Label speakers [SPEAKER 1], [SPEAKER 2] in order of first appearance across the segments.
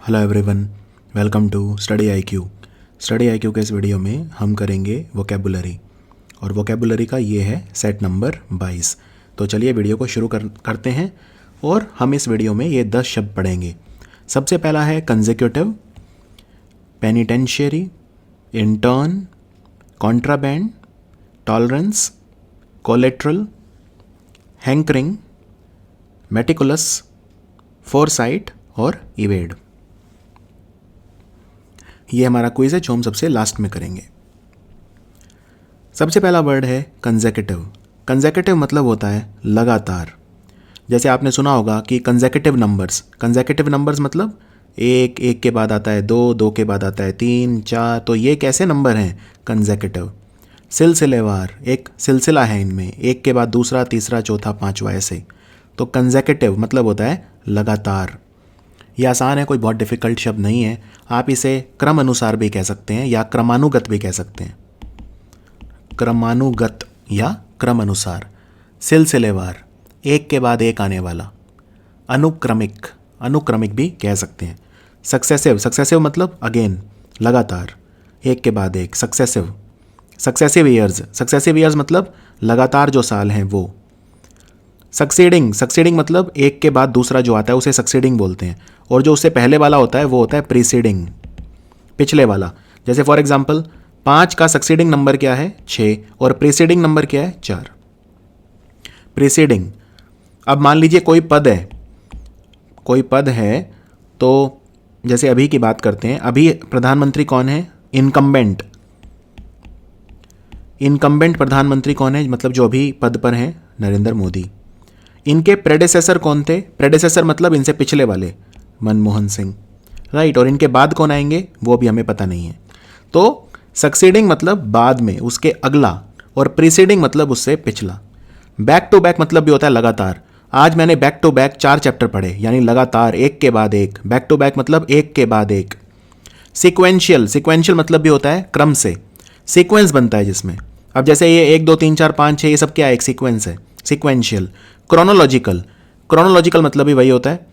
[SPEAKER 1] Hello everyone, welcome to study IQ. Study IQ के इस video में हम करेंगे वोकेबुलरी और वोकेबुलरी का ये है सेट नंबर 22। तो चलिए वीडियो को शुरू करते हैं और हम इस वीडियो में ये 10 शब्द पढ़ेंगे। सबसे पहला है consecutive, penitentiary, intern, contraband, tolerance, collateral, hankering, meticulous, foresight और इवेड। ये हमारा क्विज है जो हम सबसे लास्ट में करेंगे। सबसे पहला वर्ड है कंसेक्यूटिव। कंसेक्यूटिव मतलब होता है लगातार। जैसे आपने सुना होगा कि कंसेक्यूटिव नंबर्स मतलब एक के बाद आता है दो के बाद आता है 3, 4, तो ये कैसे नंबर हैं? कंसेक्यूटिव। सिलसिलेवार, एक सिलसिला है इनमें, एक के बाद दूसरा, तीसरा, चौथा, पांचवा, ऐसे। तो कंसेक्यूटिव मतलब होता है लगातार। ये आसान है, कोई बहुत डिफ़िकल्ट शब्द नहीं है। आप इसे क्रम अनुसार भी कह सकते हैं या क्रमानुगत भी कह सकते हैं। क्रमानुगत या क्रम अनुसार। सिलसिलेवार, एक के बाद एक आने वाला। अनुक्रमिक भी कह सकते हैं। सक्सेसिव मतलब अगेन, लगातार, एक के बाद एक, सक्सेसिव ईयर्स मतलब लगातार जो साल हैं वो। सक्सीडिंग मतलब एक के बाद दूसरा जो आता है उसे सक्सीडिंग बोलते हैं, और जो उससे पहले वाला होता है वो होता है प्रीसीडिंग, पिछले वाला। जैसे फॉर एग्जांपल 5 का सक्सीडिंग नंबर क्या है? 6, और प्रीसीडिंग नंबर क्या है? 4। प्रीसीडिंग। अब मान लीजिए कोई पद है तो जैसे अभी की बात करते हैं, अभी प्रधानमंत्री कौन है? इनकम्बेंट प्रधानमंत्री कौन है? मतलब जो अभी पद पर हैं, नरेंद्र मोदी। इनके प्रेडेसेसर कौन थे? प्रेडेसेसर मतलब इनसे पिछले वाले, मनमोहन सिंह, राइट। और इनके बाद कौन आएंगे वो भी हमें पता नहीं है। तो सक्सीडिंग मतलब बाद में, उसके अगला, और प्रीसीडिंग मतलब उससे पिछला। बैक टू बैक मतलब भी होता है लगातार। आज मैंने बैक टू बैक 4 चैप्टर पढ़े, यानी लगातार, एक के बाद एक। बैक टू बैक मतलब एक के बाद एक। सिक्वेंशियल मतलब भी होता है क्रम से, सीक्वेंस बनता है जिसमें। अब जैसे ये 1 2 3 4 5 6 ये सब क्या है? एक सीक्वेंस है, सिक्वेंशियल। क्रोनोलॉजिकल मतलब भी वही होता है,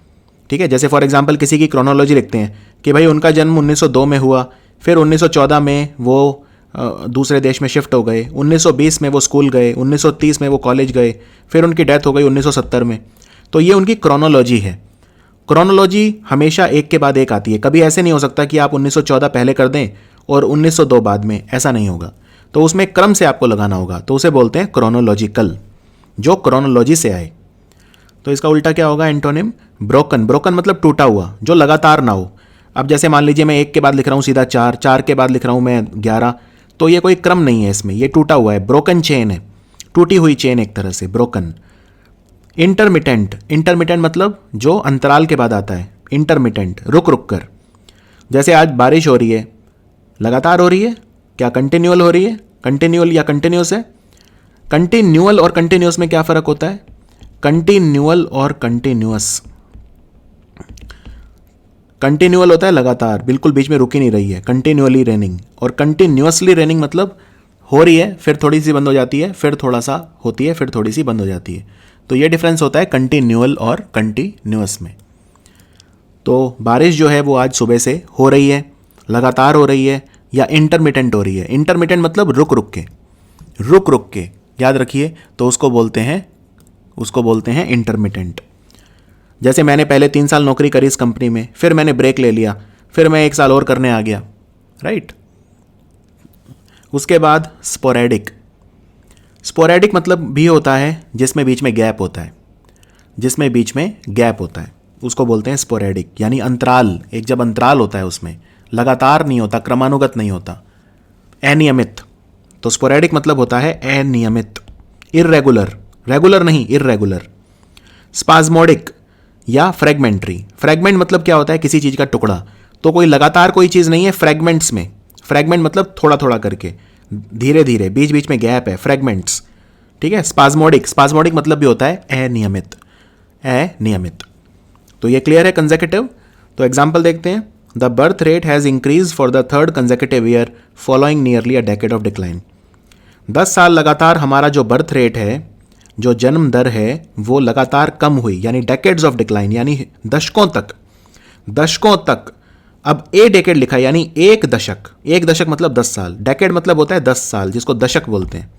[SPEAKER 1] ठीक है। जैसे फॉर एग्जांपल किसी की क्रोनोलॉजी लिखते हैं कि भाई उनका जन्म 1902 में हुआ, फिर 1914 में वो दूसरे देश में शिफ्ट हो गए, 1920 में वो स्कूल गए, 1930 में वो कॉलेज गए, फिर उनकी डेथ हो गई 1970 में। तो ये उनकी क्रोनोलॉजी है। क्रोनोलॉजी हमेशा एक के बाद एक आती है। कभी ऐसे नहीं हो सकता कि आप 1914 पहले कर दें और 1902 बाद में, ऐसा नहीं होगा। तो उसमें क्रम से आपको लगाना होगा, तो उसे बोलते हैं क्रोनोलॉजिकल, जो क्रोनोलॉजी से आए। तो इसका उल्टा क्या होगा? एंटोनिम ब्रोकन मतलब टूटा हुआ, जो लगातार ना हो। अब जैसे मान लीजिए मैं 1 के बाद लिख रहा हूँ सीधा 4, 4 के बाद लिख रहा हूँ मैं 11, तो ये कोई क्रम नहीं है इसमें, ये टूटा हुआ है, ब्रोकन चेन है, टूटी हुई चेन एक तरह से, ब्रोकन। इंटरमिटेंट मतलब जो अंतराल के बाद आता है, इंटरमिटेंट, रुक कर। जैसे आज बारिश हो रही है, लगातार हो रही है क्या? कंटिन्यूअल हो रही है? कंटिन्यूअल या कंटिन्यूस है? कंटिन्यूअल और कंटिन्यूस में क्या फ़र्क होता है? कंटिन्यूअल और कंटिन्यूअस। कंटिन्यूअल होता है लगातार, बिल्कुल बीच में रुक ही नहीं रही है, कंटिन्यूअली रेनिंग। और कंटिन्यूअसली रेनिंग मतलब हो रही है, फिर थोड़ी सी बंद हो जाती है, फिर थोड़ा सा होती है, फिर थोड़ी सी बंद हो जाती है। तो ये डिफरेंस होता है कंटिन्यूअल और कंटिन्यूअस में। तो बारिश जो है वो आज सुबह से हो रही है, लगातार हो रही है, या इंटरमिटेंट हो रही है। इंटरमिटेंट मतलब रुक के, याद रखिए। तो उसको बोलते हैं इंटरमिटेंट। जैसे मैंने पहले 3 साल नौकरी करी इस कंपनी में, फिर मैंने ब्रेक ले लिया, फिर मैं 1 साल और करने आ गया, राइट। उसके बाद स्पोरेडिक मतलब भी होता है जिसमें बीच में गैप होता है, उसको बोलते हैं स्पोरेडिक, यानी अंतराल। एक जब अंतराल होता है उसमें लगातार नहीं होता, क्रमानुगत नहीं होता, अनियमित। तो स्पोरेडिक मतलब होता है अनियमित, रेगुलर नहीं, इर्रेगुलर। स्पाज्मोडिक या फ्रेगमेंट्री मतलब क्या होता है? किसी चीज़ का टुकड़ा। तो कोई लगातार कोई चीज़ नहीं है, फ्रेगमेंट्स में। फ्रेगमेंट मतलब थोड़ा थोड़ा करके, धीरे धीरे, बीच बीच में गैप है, फ्रेगमेंट्स, ठीक है। स्पाज्मोडिक मतलब भी होता है अनियमित। तो ये क्लियर है कंसेक्यूटिव। तो एग्जाम्पल देखते हैं। The birth rate has increase for the 3rd consecutive year following nearly a decade of decline. 10 साल लगातार हमारा जो बर्थ रेट है, जो जन्म दर है, वो लगातार कम हुई, यानी डेकेड्स ऑफ डिक्लाइन, यानी दशकों तक अब ए डेकेड लिखा है यानी एक दशक, एक दशक मतलब 10 साल, डेकेड मतलब होता है 10 साल जिसको दशक बोलते हैं,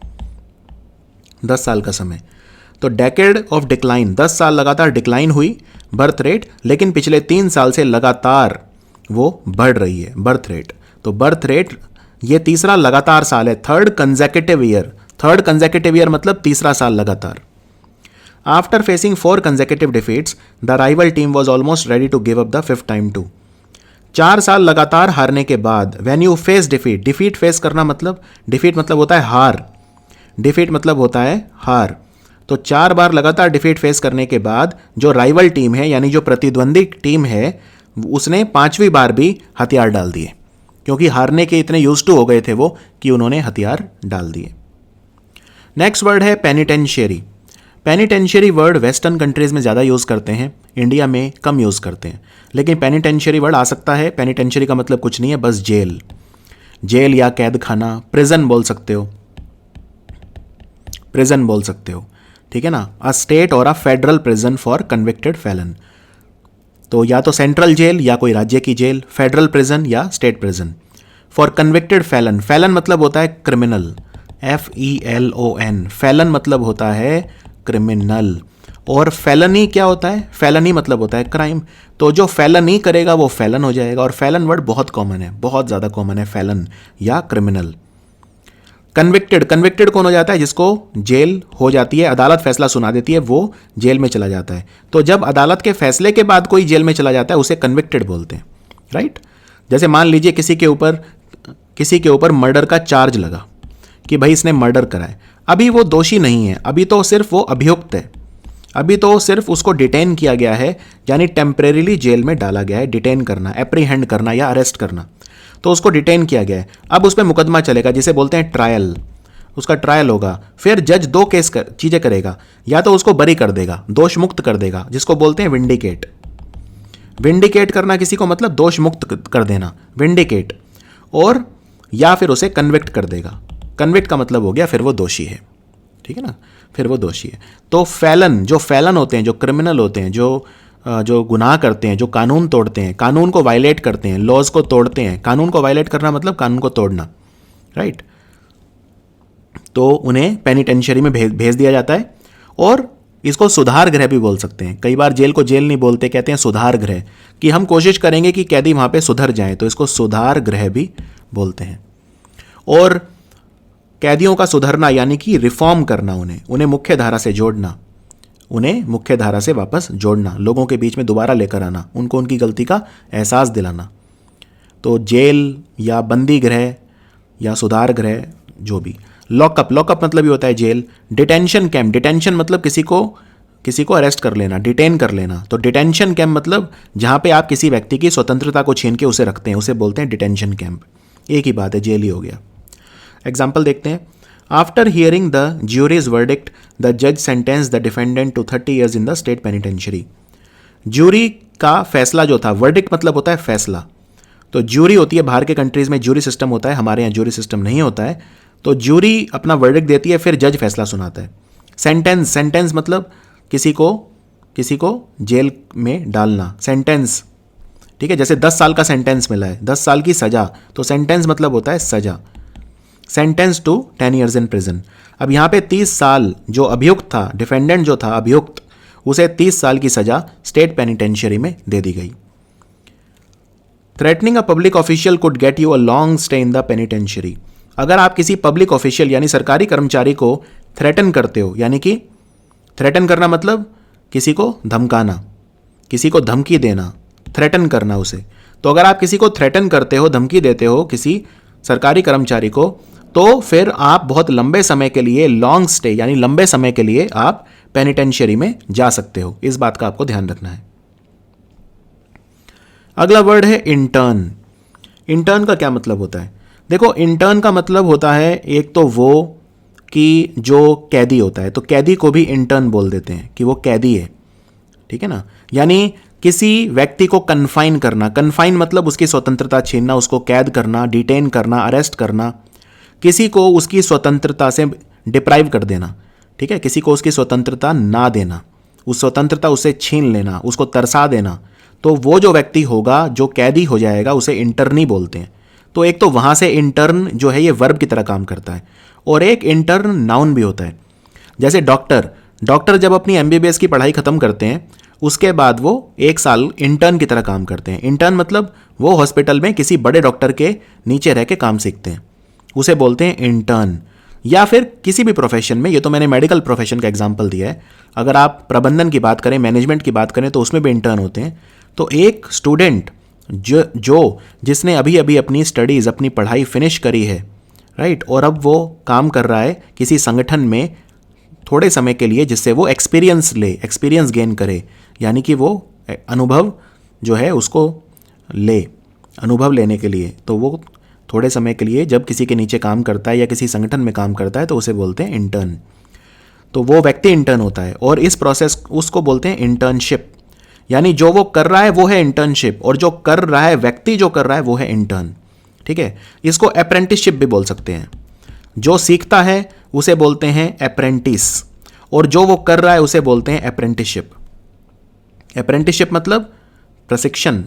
[SPEAKER 1] 10 साल का समय। तो डेकेड ऑफ डिक्लाइन, 10 साल लगातार डिक्लाइन हुई बर्थ रेट, लेकिन पिछले 3 साल से लगातार वो बढ़ रही है बर्थ रेट। तो बर्थ रेट ये तीसरा लगातार साल है, third consecutive year, third consecutive year मतलब तीसरा साल लगातार। After facing 4 consecutive defeats the rival team was almost ready to give up the fifth time too. 4 साल लगातार हारने के बाद, when you face defeat, defeat face करना मतलब, डिफीट मतलब होता है हार, डिफीट मतलब होता है हार। तो 4 बार लगातार डिफीट फेस करने के बाद जो राइवल टीम है यानी जो प्रतिद्वंदी टीम है, उसने 5वीं बार भी हथियार डाल दिए, क्योंकि हारने के इतने यूज टू हो गए थे वो कि उन्होंने हथियार डाल दिए। नेक्स्ट वर्ड है penitentiary. Penitentiary word western countries में ज़्यादा यूज़ करते हैं, इंडिया में कम यूज़ करते हैं, लेकिन पेनिटेंशियरी वर्ड आ सकता है। पेनिटेंशियरी का मतलब कुछ नहीं है, बस जेल, जेल या कैद खाना, प्रिजन बोल सकते हो, प्रिजन बोल सकते हो, ठीक है ना। अ स्टेट और a federal prison for convicted fallen. तो या तो सेंट्रल जेल या कोई राज्य की जेल, फेडरल प्रिजन या state prison for convicted fallen. Fallen मतलब होता है क्रिमिनल, FELON, फेलन मतलब होता है क्रिमिनल। और फेलनी क्या होता है? फेलनी मतलब होता है क्राइम। तो जो फेलनी करेगा वो फेलन हो जाएगा, और फेलन वर्ड बहुत कॉमन है, बहुत ज़्यादा कॉमन है, फेलन या क्रिमिनल। कन्विक्टेड, कन्विक्टेड कौन हो जाता है? जिसको जेल हो जाती है, अदालत फैसला सुना देती है, वो जेल में चला जाता है। तो जब अदालत के फैसले के बाद कोई जेल में चला जाता है उसे कन्विक्टेड बोलते हैं, राइट। जैसे मान लीजिए किसी के ऊपर मर्डर का चार्ज लगा कि भाई इसने मर्डर करा है, अभी वो दोषी नहीं है, अभी तो सिर्फ वो अभियुक्त है, अभी तो सिर्फ उसको डिटेन किया गया है, यानी टेम्परेरीली जेल में डाला गया है। डिटेन करना, एप्रीहेंड करना या अरेस्ट करना, तो उसको डिटेन किया गया है। अब उस पर मुकदमा चलेगा जिसे बोलते हैं ट्रायल, उसका ट्रायल होगा। फिर जज 2 चीज़ें करेगा, या तो उसको बरी कर देगा, दोष मुक्त कर देगा, जिसको बोलते हैं विंडिकेट। विंडिकेट करना किसी को मतलब दोष मुक्त कर देना, विंडिकेट। और या फिर उसे कन्विक्ट कर देगा। कन्विक्ट का मतलब हो गया फिर वो दोषी है, ठीक है ना, फिर वो दोषी है। तो फेलन, जो फेलन होते हैं, जो क्रिमिनल होते हैं, जो गुनाह करते हैं, जो कानून तोड़ते हैं, कानून को वायलेट करते हैं, लॉज को तोड़ते हैं। कानून को वायलेट करना मतलब कानून को तोड़ना, राइट। तो उन्हें पेनिटेंशियरी में भेज दिया जाता है, और इसको सुधार गृह भी बोल सकते हैं। कई बार जेल को जेल नहीं बोलते, कहते हैं सुधार गृह, कि हम कोशिश करेंगे कि कैदी वहाँ पे सुधर जाएं, तो इसको सुधार गृह भी बोलते हैं। और कैदियों का सुधरना यानी कि रिफॉर्म करना, उन्हें मुख्य धारा से जोड़ना, उन्हें मुख्य धारा से वापस जोड़ना, लोगों के बीच में दोबारा लेकर आना, उनको उनकी गलती का एहसास दिलाना। तो जेल या बंदी गृह या सुधार गृह, जो भी। लॉकअप, लॉकअप मतलब ये होता है जेल। डिटेंशन कैंप, डिटेंशन मतलब किसी को अरेस्ट कर लेना, डिटेन कर लेना। तो डिटेंशन कैंप मतलब जहाँ पे आप किसी व्यक्ति की स्वतंत्रता को छीन के उसे रखते हैं, उसे बोलते हैं डिटेंशन कैंप। एक ही बात है, जेल ही हो गया। एग्जाम्पल देखते हैं। After hearing the jury's verdict the जज sentence the defendant to 30 years in the state penitentiary. Jury का फैसला जो था, वर्डिक्ट मतलब होता है फैसला। तो ज्यूरी होती है, बाहर के कंट्रीज में ज्यूरी सिस्टम होता है, हमारे यहाँ ज्यूरी सिस्टम नहीं होता है। तो ज्यूरी अपना वर्डिक्ट देती है, फिर जज फैसला सुनाता है। सेंटेंस, सेंटेंस मतलब किसी को जेल में डालना, सेंटेंस, ठीक है। जैसे 10 साल का सेंटेंस मिला है, 10 साल की सजा, तो सेंटेंस मतलब होता है सजा। Sentence to 10 years in prison. अब यहाँ पे 30 साल जो अभियुक्त था, डिफेंडेंट जो था अभियुक्त, उसे 30 साल की सजा स्टेट पेनिटेंशियरी में दे दी गई। Threatening a public official could get you a long stay in the penitentiary. अगर आप किसी पब्लिक ऑफिशियल यानी सरकारी कर्मचारी को थ्रेटन करते हो, यानी कि थ्रेटन करना मतलब किसी को धमकाना, किसी को धमकी देना, थ्रेटन करना उसे। तो अगर आप किसी को थ्रेटन करते हो, धमकी देते हो किसी सरकारी कर्मचारी को, तो फिर आप बहुत लंबे समय के लिए, लॉन्ग स्टे यानी लंबे समय के लिए आप पेनिटेंशियरी में जा सकते हो। इस बात का आपको ध्यान रखना है। अगला वर्ड है इंटर्न। इंटर्न का क्या मतलब होता है? देखो, इंटर्न का मतलब होता है एक तो वो कि जो कैदी होता है, तो कैदी को भी इंटर्न बोल देते हैं कि वो कैदी है, ठीक है ना। यानी किसी व्यक्ति को कन्फाइन करना, कन्फाइन मतलब उसकी स्वतंत्रता छीनना, उसको कैद करना, डिटेन करना, अरेस्ट करना, किसी को उसकी स्वतंत्रता से डिप्राइव कर देना, ठीक है, किसी को उसकी स्वतंत्रता ना देना, उस स्वतंत्रता उससे छीन लेना, उसको तरसा देना, तो वो जो व्यक्ति होगा जो कैदी हो जाएगा उसे इंटर्नी बोलते हैं। तो एक तो वहाँ से इंटर्न जो है ये वर्ब की तरह काम करता है, और एक इंटर्न नाउन भी होता है। जैसे डॉक्टर जब अपनी एमबीबीएस की पढ़ाई खत्म करते हैं उसके बाद वो 1 साल इंटर्न की तरह काम करते हैं। इंटर्न मतलब वो हॉस्पिटल में किसी बड़े डॉक्टर के नीचे रह के काम सीखते हैं, उसे बोलते हैं इंटर्न। या फिर किसी भी प्रोफेशन में, ये तो मैंने मेडिकल प्रोफेशन का एग्जांपल दिया है, अगर आप प्रबंधन की बात करें, मैनेजमेंट की बात करें तो उसमें भी इंटर्न होते हैं। तो एक स्टूडेंट जिसने अभी अभी अपनी स्टडीज़, अपनी पढ़ाई फिनिश करी है, राइट, और अब वो काम कर रहा है किसी संगठन में थोड़े समय के लिए, जिससे वो एक्सपीरियंस गेन करे, यानी कि वो अनुभव जो है उसको ले, अनुभव लेने के लिए। तो वो थोड़े समय के लिए जब किसी के नीचे काम करता है या किसी संगठन में काम करता है तो उसे बोलते हैं इंटर्न। तो वो व्यक्ति इंटर्न होता है, और इस प्रोसेस उसको बोलते हैं इंटर्नशिप। यानी जो वो कर रहा है वो है इंटर्नशिप, और जो कर रहा है व्यक्ति जो कर रहा है वो है इंटर्न। ठीक है, इसको अप्रेंटिसशिप भी बोल सकते हैं। जो सीखता है उसे बोलते हैं अप्रेंटिस, और जो वो कर रहा है उसे बोलते हैं अप्रेंटिसशिप। अप्रेंटिसशिप मतलब प्रशिक्षण,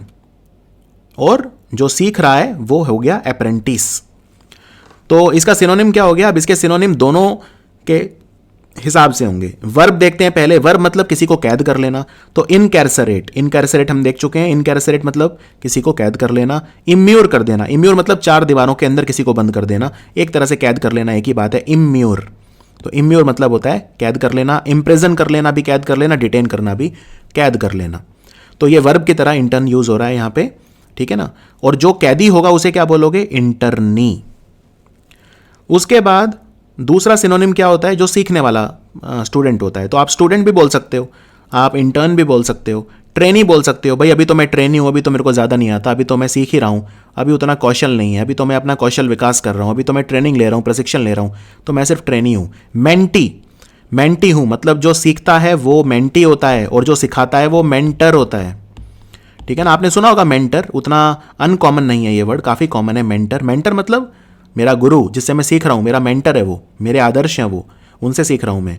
[SPEAKER 1] और जो सीख रहा है वो हो गया अप्रेंटिस। तो इसका सिनोनिम क्या हो गया? अब इसके सिनोनिम दोनों के हिसाब से होंगे। वर्ब देखते हैं पहले। वर्ब मतलब किसी को कैद कर लेना, तो इनकैरसरेट हम देख चुके हैं। इनकैरसरेट मतलब किसी को कैद कर लेना। इम्यूर कर देना, इम्यूर मतलब 4 दीवारों के अंदर किसी को बंद कर देना। एक तरह से कैद कर लेना एक ही बात है, इम्यूर। तो इम्यूर मतलब होता है कैद कर लेना। इम्प्रिजन कर लेना भी कैद कर लेना, डिटेन करना भी कैद कर लेना। तो ये वर्ब की तरह इंटर्न यूज हो रहा है यहां पे, ठीक है ना। और जो कैदी होगा उसे क्या बोलोगे? इंटर्नी। उसके बाद दूसरा सिनोनिम क्या होता है? जो सीखने वाला स्टूडेंट होता है। तो आप स्टूडेंट भी बोल सकते हो, आप इंटर्न भी बोल सकते हो, ट्रेनी बोल सकते हो। भाई अभी तो मैं ट्रेनी हूं, अभी तो मेरे को ज़्यादा नहीं आता, अभी तो मैं सीख ही रहा हूं, अभी उतना कौशल नहीं है, अभी तो मैं अपना कौशल विकास कर रहा हूं, अभी तो मैं ट्रेनिंग ले रहा हूं, प्रशिक्षण ले रहा हूं, तो मैं सिर्फ ट्रेनी हूं। मेंटी हूं मतलब जो सीखता है वो मेंटी होता है, और जो सिखाता है वो मेंटर होता है। ठीक है ना, आपने सुना होगा मेंटर, उतना अनकॉमन नहीं है ये वर्ड, काफ़ी कॉमन है मेंटर। मेंटर मतलब मेरा गुरु, जिससे मैं सीख रहा हूँ, मेरा मेंटर है वो, मेरे आदर्श हैं वो, उनसे सीख रहा हूँ मैं।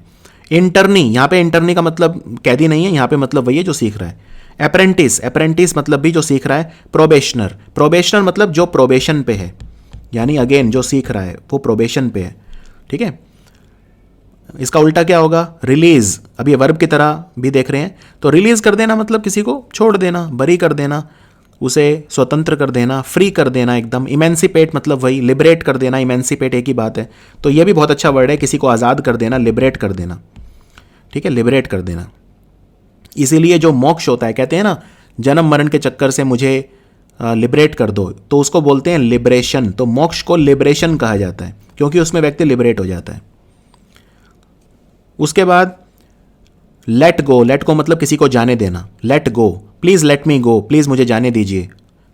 [SPEAKER 1] इंटर्नी, यहाँ पे इंटर्नी का मतलब कैदी नहीं है, यहाँ पे मतलब वही है जो सीख रहा है। अप्रेंटिस मतलब भी जो सीख रहा है। प्रोबेशनर मतलब जो प्रोबेशन पे है, यानी अगेन जो सीख रहा है वो प्रोबेशन पे है। ठीक है, इसका उल्टा क्या होगा? रिलीज। अब ये वर्ब की तरह भी देख रहे हैं, तो रिलीज कर देना मतलब किसी को छोड़ देना, बरी कर देना, उसे स्वतंत्र कर देना, फ्री कर देना एकदम। इमेंसिपेट मतलब वही, लिबरेट कर देना, इमेंसिपेट एक ही बात है। तो ये भी बहुत अच्छा वर्ड है, किसी को आज़ाद कर देना, लिबरेट कर देना। ठीक है, लिबरेट कर देना। इसीलिए जो मोक्ष होता है, कहते हैं ना जन्म मरण के चक्कर से मुझे लिबरेट कर दो, तो उसको बोलते हैं लिबरेशन। तो मोक्ष को लिबरेशन कहा जाता है, क्योंकि उसमें व्यक्ति लिबरेट हो जाता है। उसके बाद लेट गो मतलब किसी को जाने देना। Let go, please let me go, please मुझे जाने दीजिए,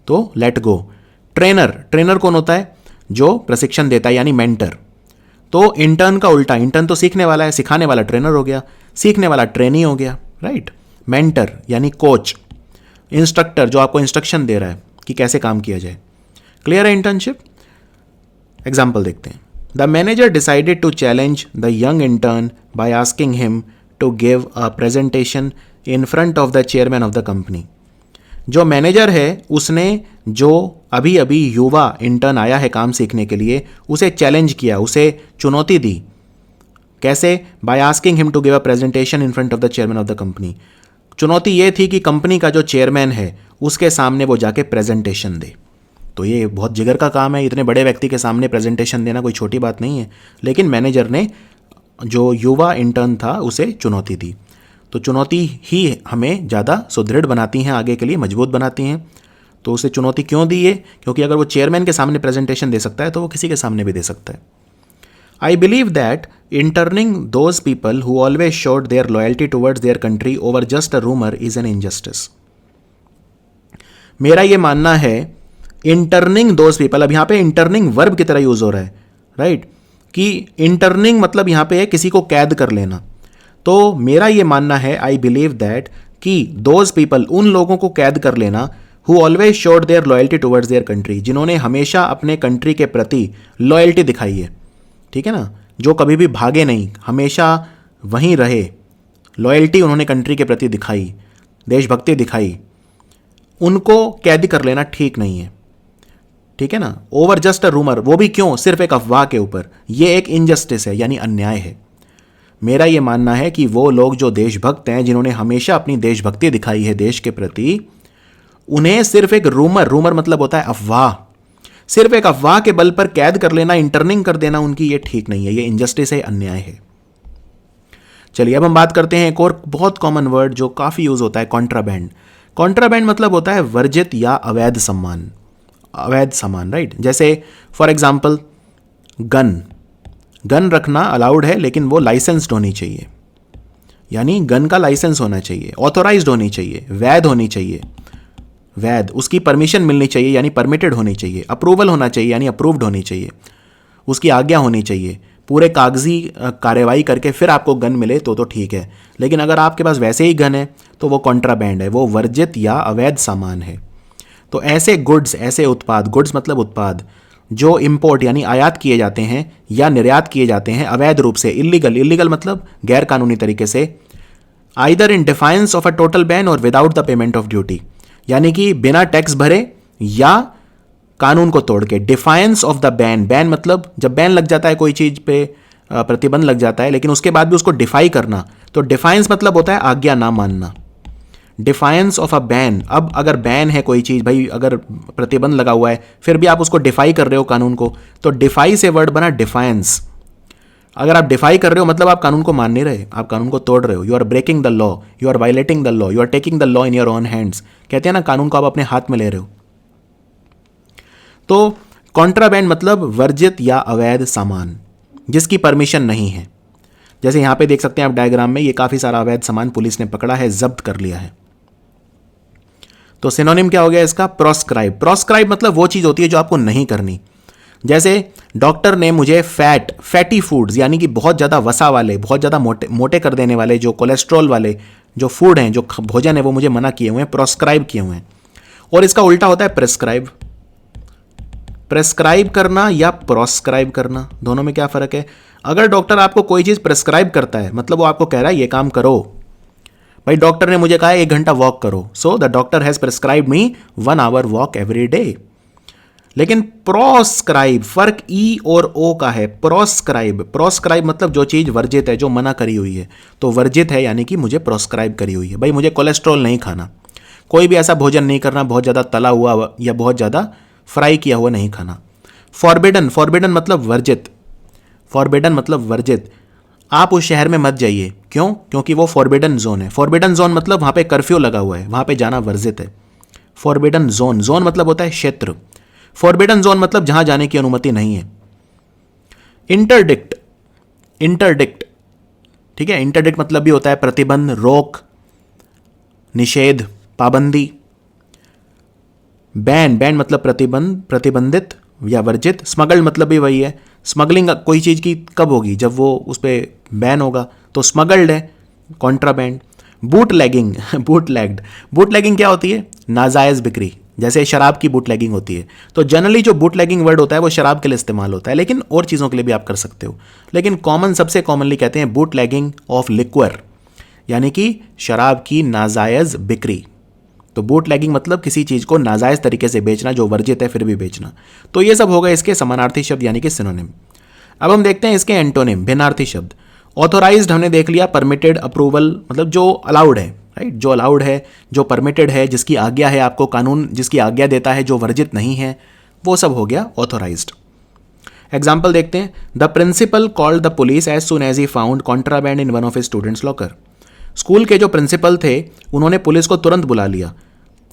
[SPEAKER 1] तो लेट गो। ट्रेनर कौन होता है? जो प्रशिक्षण देता है, यानी मेंटर। तो इंटर्न का उल्टा, इंटर्न तो सीखने वाला है, सिखाने वाला ट्रेनर हो गया, सीखने वाला ट्रेनी हो गया, राइट। मेंटर यानी कोच। इंस्ट्रक्टर जो आपको इंस्ट्रक्शन दे रहा है कि कैसे काम किया जाए। क्लियर है इंटर्नशिप? एग्जाम्पल देखते हैं। The manager decided to challenge the young intern by asking him to give a presentation in front of the chairman of the company. जो मैनेजर है उसने जो अभी अभी युवा इंटर्न आया है काम सीखने के लिए, उसे चैलेंज किया, उसे चुनौती दी। कैसे? By asking him to give a presentation in front of the chairman of the company. चुनौती ये थी कि कंपनी का जो चेयरमैन है उसके सामने वो जाके प्रेजेंटेशन दे। तो ये बहुत जिगर का काम है, इतने बड़े व्यक्ति के सामने प्रेजेंटेशन देना कोई छोटी बात नहीं है। लेकिन मैनेजर ने जो युवा इंटर्न था उसे चुनौती दी। तो चुनौती ही हमें ज़्यादा सुदृढ़ बनाती हैं, आगे के लिए मजबूत बनाती हैं। तो उसे चुनौती क्यों दी है? क्योंकि अगर वो चेयरमैन के सामने प्रेजेंटेशन दे सकता है तो वो किसी के सामने भी दे सकता है। I believe that interning those people who always showed their loyalty towards their country over just a rumour is an injustice. मेरा ये मानना है इंटर्निंग दोज पीपल, अब यहाँ पे इंटर्निंग वर्ब की तरह यूज हो रहा है, राइट, कि इंटर्निंग मतलब यहाँ पे है किसी को कैद कर लेना। तो मेरा ये मानना है, आई बिलीव दैट, कि दोज पीपल उन लोगों को कैद कर लेना who always showed their loyalty towards their country, जिन्होंने हमेशा अपने कंट्री के प्रति लॉयल्टी दिखाई है। ठीक है ना, जो कभी भी भागे नहीं, हमेशा वहीं रहे, लॉयल्टी उन्होंने कंट्री के प्रति दिखाई, देशभक्ति दिखाई। उनको कैद कर लेना ठीक नहीं है, ठीक है ना। ओवर जस्ट अ रूमर, वो भी क्यों, सिर्फ एक अफवाह के ऊपर, ये एक इनजस्टिस है, यानी अन्याय है। मेरा ये मानना है कि वो लोग जो देशभक्त हैं, जिन्होंने हमेशा अपनी देशभक्ति दिखाई है देश के प्रति, उन्हें सिर्फ एक रूमर मतलब होता है अफवाह, सिर्फ एक अफवाह के बल पर कैद कर लेना, इंटर्निंग कर देना उनकी, ये ठीक नहीं है, ये इनजस्टिस है, अन्याय है। चलिए अब हम बात करते हैं एक और बहुत कॉमन वर्ड जो काफ़ी यूज होता है, कॉन्ट्राबैंड। कॉन्ट्राबैंड मतलब होता है वर्जित या अवैध सामान, अवैध सामान, राइट। जैसे फॉर एग्जाम्पल गन रखना अलाउड है, लेकिन वो लाइसेंस्ड होनी चाहिए, यानी गन का लाइसेंस होना चाहिए, ऑथोराइज्ड होनी चाहिए, वैध होनी चाहिए, वैध, उसकी परमिशन मिलनी चाहिए यानी परमिटेड होनी चाहिए, अप्रूवल होना चाहिए यानी अप्रूव्ड होनी चाहिए, उसकी आज्ञा होनी चाहिए, पूरे कागजी कार्रवाई करके फिर आपको गन मिले तो ठीक है। लेकिन अगर आपके पास वैसे ही गन है तो वो कॉन्ट्राबैंड है, वो वर्जित या अवैध सामान है। तो ऐसे गुड्स, ऐसे उत्पाद, गुड्स मतलब उत्पाद, जो इंपोर्ट यानी आयात किए जाते हैं या निर्यात किए जाते हैं अवैध रूप से, इलीगल मतलब गैर कानूनी तरीके से, either in defiance of a total ban और without the payment of duty, यानी कि बिना टैक्स भरे या कानून को तोड़ के, defines of the ban, ban मतलब जब बैन लग जाता है कोई चीज पे, प्रतिबंध लग जाता है, लेकिन उसके बाद भी उसको डिफाई करना, तो डिफाइंस मतलब होता है आज्ञा ना मानना, डिफाइंस ऑफ अ बैन। अब अगर बैन है कोई चीज, भाई अगर प्रतिबंध लगा हुआ है फिर भी आप उसको डिफाई कर रहे हो कानून को, तो डिफाई से वर्ड बना डिफाइंस। अगर आप डिफाई कर रहे हो मतलब आप कानून को मान नहीं रहे, आप कानून को तोड़ रहे हो, you are breaking the law, you are violating the law, you are taking the law in your own hands. कहते हैं ना, कानून को आप अपने हाथ में ले रहे हो। तो कॉन्ट्राबैंड मतलब वर्जित या अवैध सामान जिसकी परमिशन नहीं है। जैसे यहां पे देख सकते हैं आप डायग्राम में, ये काफी सारा अवैध सामान पुलिस ने पकड़ा है, जब्त कर लिया है। तो सिनोनिम क्या हो गया इसका, प्रोस्क्राइब। प्रोस्क्राइब मतलब वो चीज होती है जो आपको नहीं करनी। जैसे डॉक्टर ने मुझे फैटी फूड्स यानी कि बहुत ज़्यादा वसा वाले, बहुत ज़्यादा मोटे कर देने वाले, जो कोलेस्ट्रॉल वाले जो फूड हैं, जो भोजन है, वो मुझे मना किए हुए हैं, प्रोस्क्राइब किए हुए हैं। और इसका उल्टा होता है प्रेस्क्राइब। प्रेस्क्राइब करना या प्रोस्क्राइब करना, दोनों में क्या फ़र्क है। अगर डॉक्टर आपको कोई चीज़ प्रेस्क्राइब करता है मतलब वो आपको कह रहा है ये काम करो, भाई डॉक्टर ने मुझे कहा है 1 घंटा वॉक करो, so the doctor has prescribe me 1 hour walk every day. लेकिन प्रोस्क्राइब, फर्क ई और ओ का है। प्रोस्क्राइब मतलब जो चीज वर्जित है, जो मना करी हुई है, तो वर्जित है यानी कि मुझे प्रोस्क्राइब करी हुई है। भाई मुझे कोलेस्ट्रॉल नहीं खाना, कोई भी ऐसा भोजन नहीं करना बहुत ज्यादा तला हुआ या बहुत ज्यादा फ्राई किया हुआ नहीं खाना। फॉरबिडन मतलब वर्जित, फॉरबिडन मतलब वर्जित। आप उस शहर में मत जाइए, क्यों, क्योंकि वो फॉरबिडन जोन है। फॉरबिडन जोन मतलब वहां पे कर्फ्यू लगा हुआ है, वहां पे जाना वर्जित है। फॉरबिडन जोन, जोन मतलब होता है क्षेत्र, फॉरबिडन जोन मतलब जहां जाने की अनुमति नहीं है। इंटरडिक्ट, ठीक है, इंटरडिक्ट मतलब भी होता है प्रतिबंध, रोक, निषेध, पाबंदी। बैन मतलब प्रतिबंधित या वर्जित। स्मगल्ड मतलब भी वही है। स्मगलिंग कोई चीज की कब होगी, जब वो उस पर बैन होगा, तो स्मगल्ड है, कॉन्ट्राबैंड। बूटलैगिंग क्या होती है, नाजायज बिक्री, जैसे शराब की बूटलैगिंग होती है। तो जनरली जो बूटलैगिंग वर्ड होता है वो शराब के लिए इस्तेमाल होता है, लेकिन और चीज़ों के लिए भी आप कर सकते हो। लेकिन सबसे कॉमनली कहते हैं बूटलैगिंग ऑफ लिक्वर, यानी कि शराब की नाजायज बिक्री। तो बूटलैगिंग मतलब किसी चीज़ को नाजायज तरीके से बेचना, जो वर्जित है फिर भी बेचना। तो ये सब होगा इसके समानार्थी शब्द यानी कि सिनोनिम। अब हम देखते हैं इसके एंटोनिम, भिन्नार्थी शब्द। ऑथोराइज्ड हमने देख लिया, परमिटेड, अप्रूवल मतलब जो अलाउड है, राइट, जो अलाउड है, जो परमिटेड है, जिसकी आज्ञा है, आपको कानून जिसकी आज्ञा देता है, जो वर्जित नहीं है, वो सब हो गया ऑथोराइज्ड। एग्जाम्पल देखते हैं। The principal called the police as soon as he found contraband in one of his students locker. School के जो प्रिंसिपल थे उन्होंने पुलिस को तुरंत बुला लिया,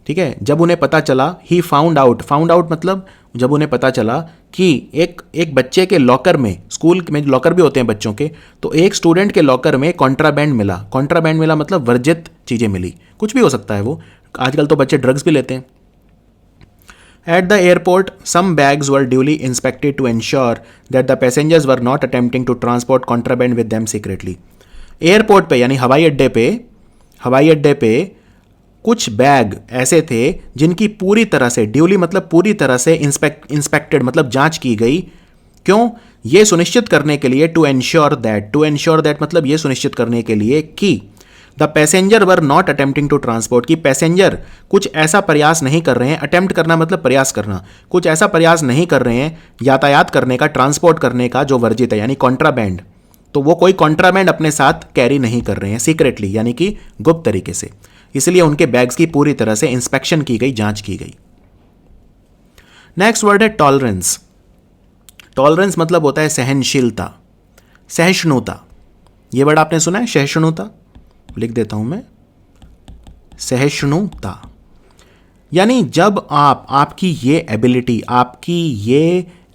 [SPEAKER 1] ठीक है, जब उन्हें पता चला, ही फाउंड आउट मतलब जब उन्हें पता चला कि एक बच्चे के लॉकर में, स्कूल में लॉकर भी होते हैं बच्चों के, तो एक स्टूडेंट के लॉकर में कॉन्ट्राबैंड मिला मतलब वर्जित चीजें मिली। कुछ भी हो सकता है वो, आजकल तो बच्चे ड्रग्स भी लेते हैं। At the airport some bags were duly inspected to ensure that the passengers were not attempting to transport contraband with them secretly. Airport पे यानी हवाई अड्डे पे कुछ बैग ऐसे थे जिनकी पूरी तरह से, ड्यूली मतलब पूरी तरह से, इंस्पेक्टेड मतलब जांच की गई। क्यों, ये सुनिश्चित करने के लिए, टू एंश्योर दैट मतलब ये सुनिश्चित करने के लिए कि the passenger were not attempting to transport, कि पैसेंजर कुछ ऐसा प्रयास नहीं कर रहे हैं, अटेम्प्ट करना मतलब प्रयास करना, कुछ ऐसा प्रयास नहीं कर रहे हैं यातायात करने का, ट्रांसपोर्ट करने का जो वर्जित है, यानी कॉन्ट्राबैंड। तो वो कोई कॉन्ट्राबैंड अपने साथ कैरी नहीं कर रहे हैं सीक्रेटली, यानी कि गुप्त तरीके से, इसलिए उनके बैग्स की पूरी तरह से इंस्पेक्शन की गई, जांच की गई। नेक्स्ट वर्ड है टॉलरेंस। टॉलरेंस मतलब होता है सहनशीलता, सहिष्णुता। ये वर्ड आपने सुना है, सहिष्णुता, लिख देता हूं मैं, सहिष्णुता। यानी जब आपकी ये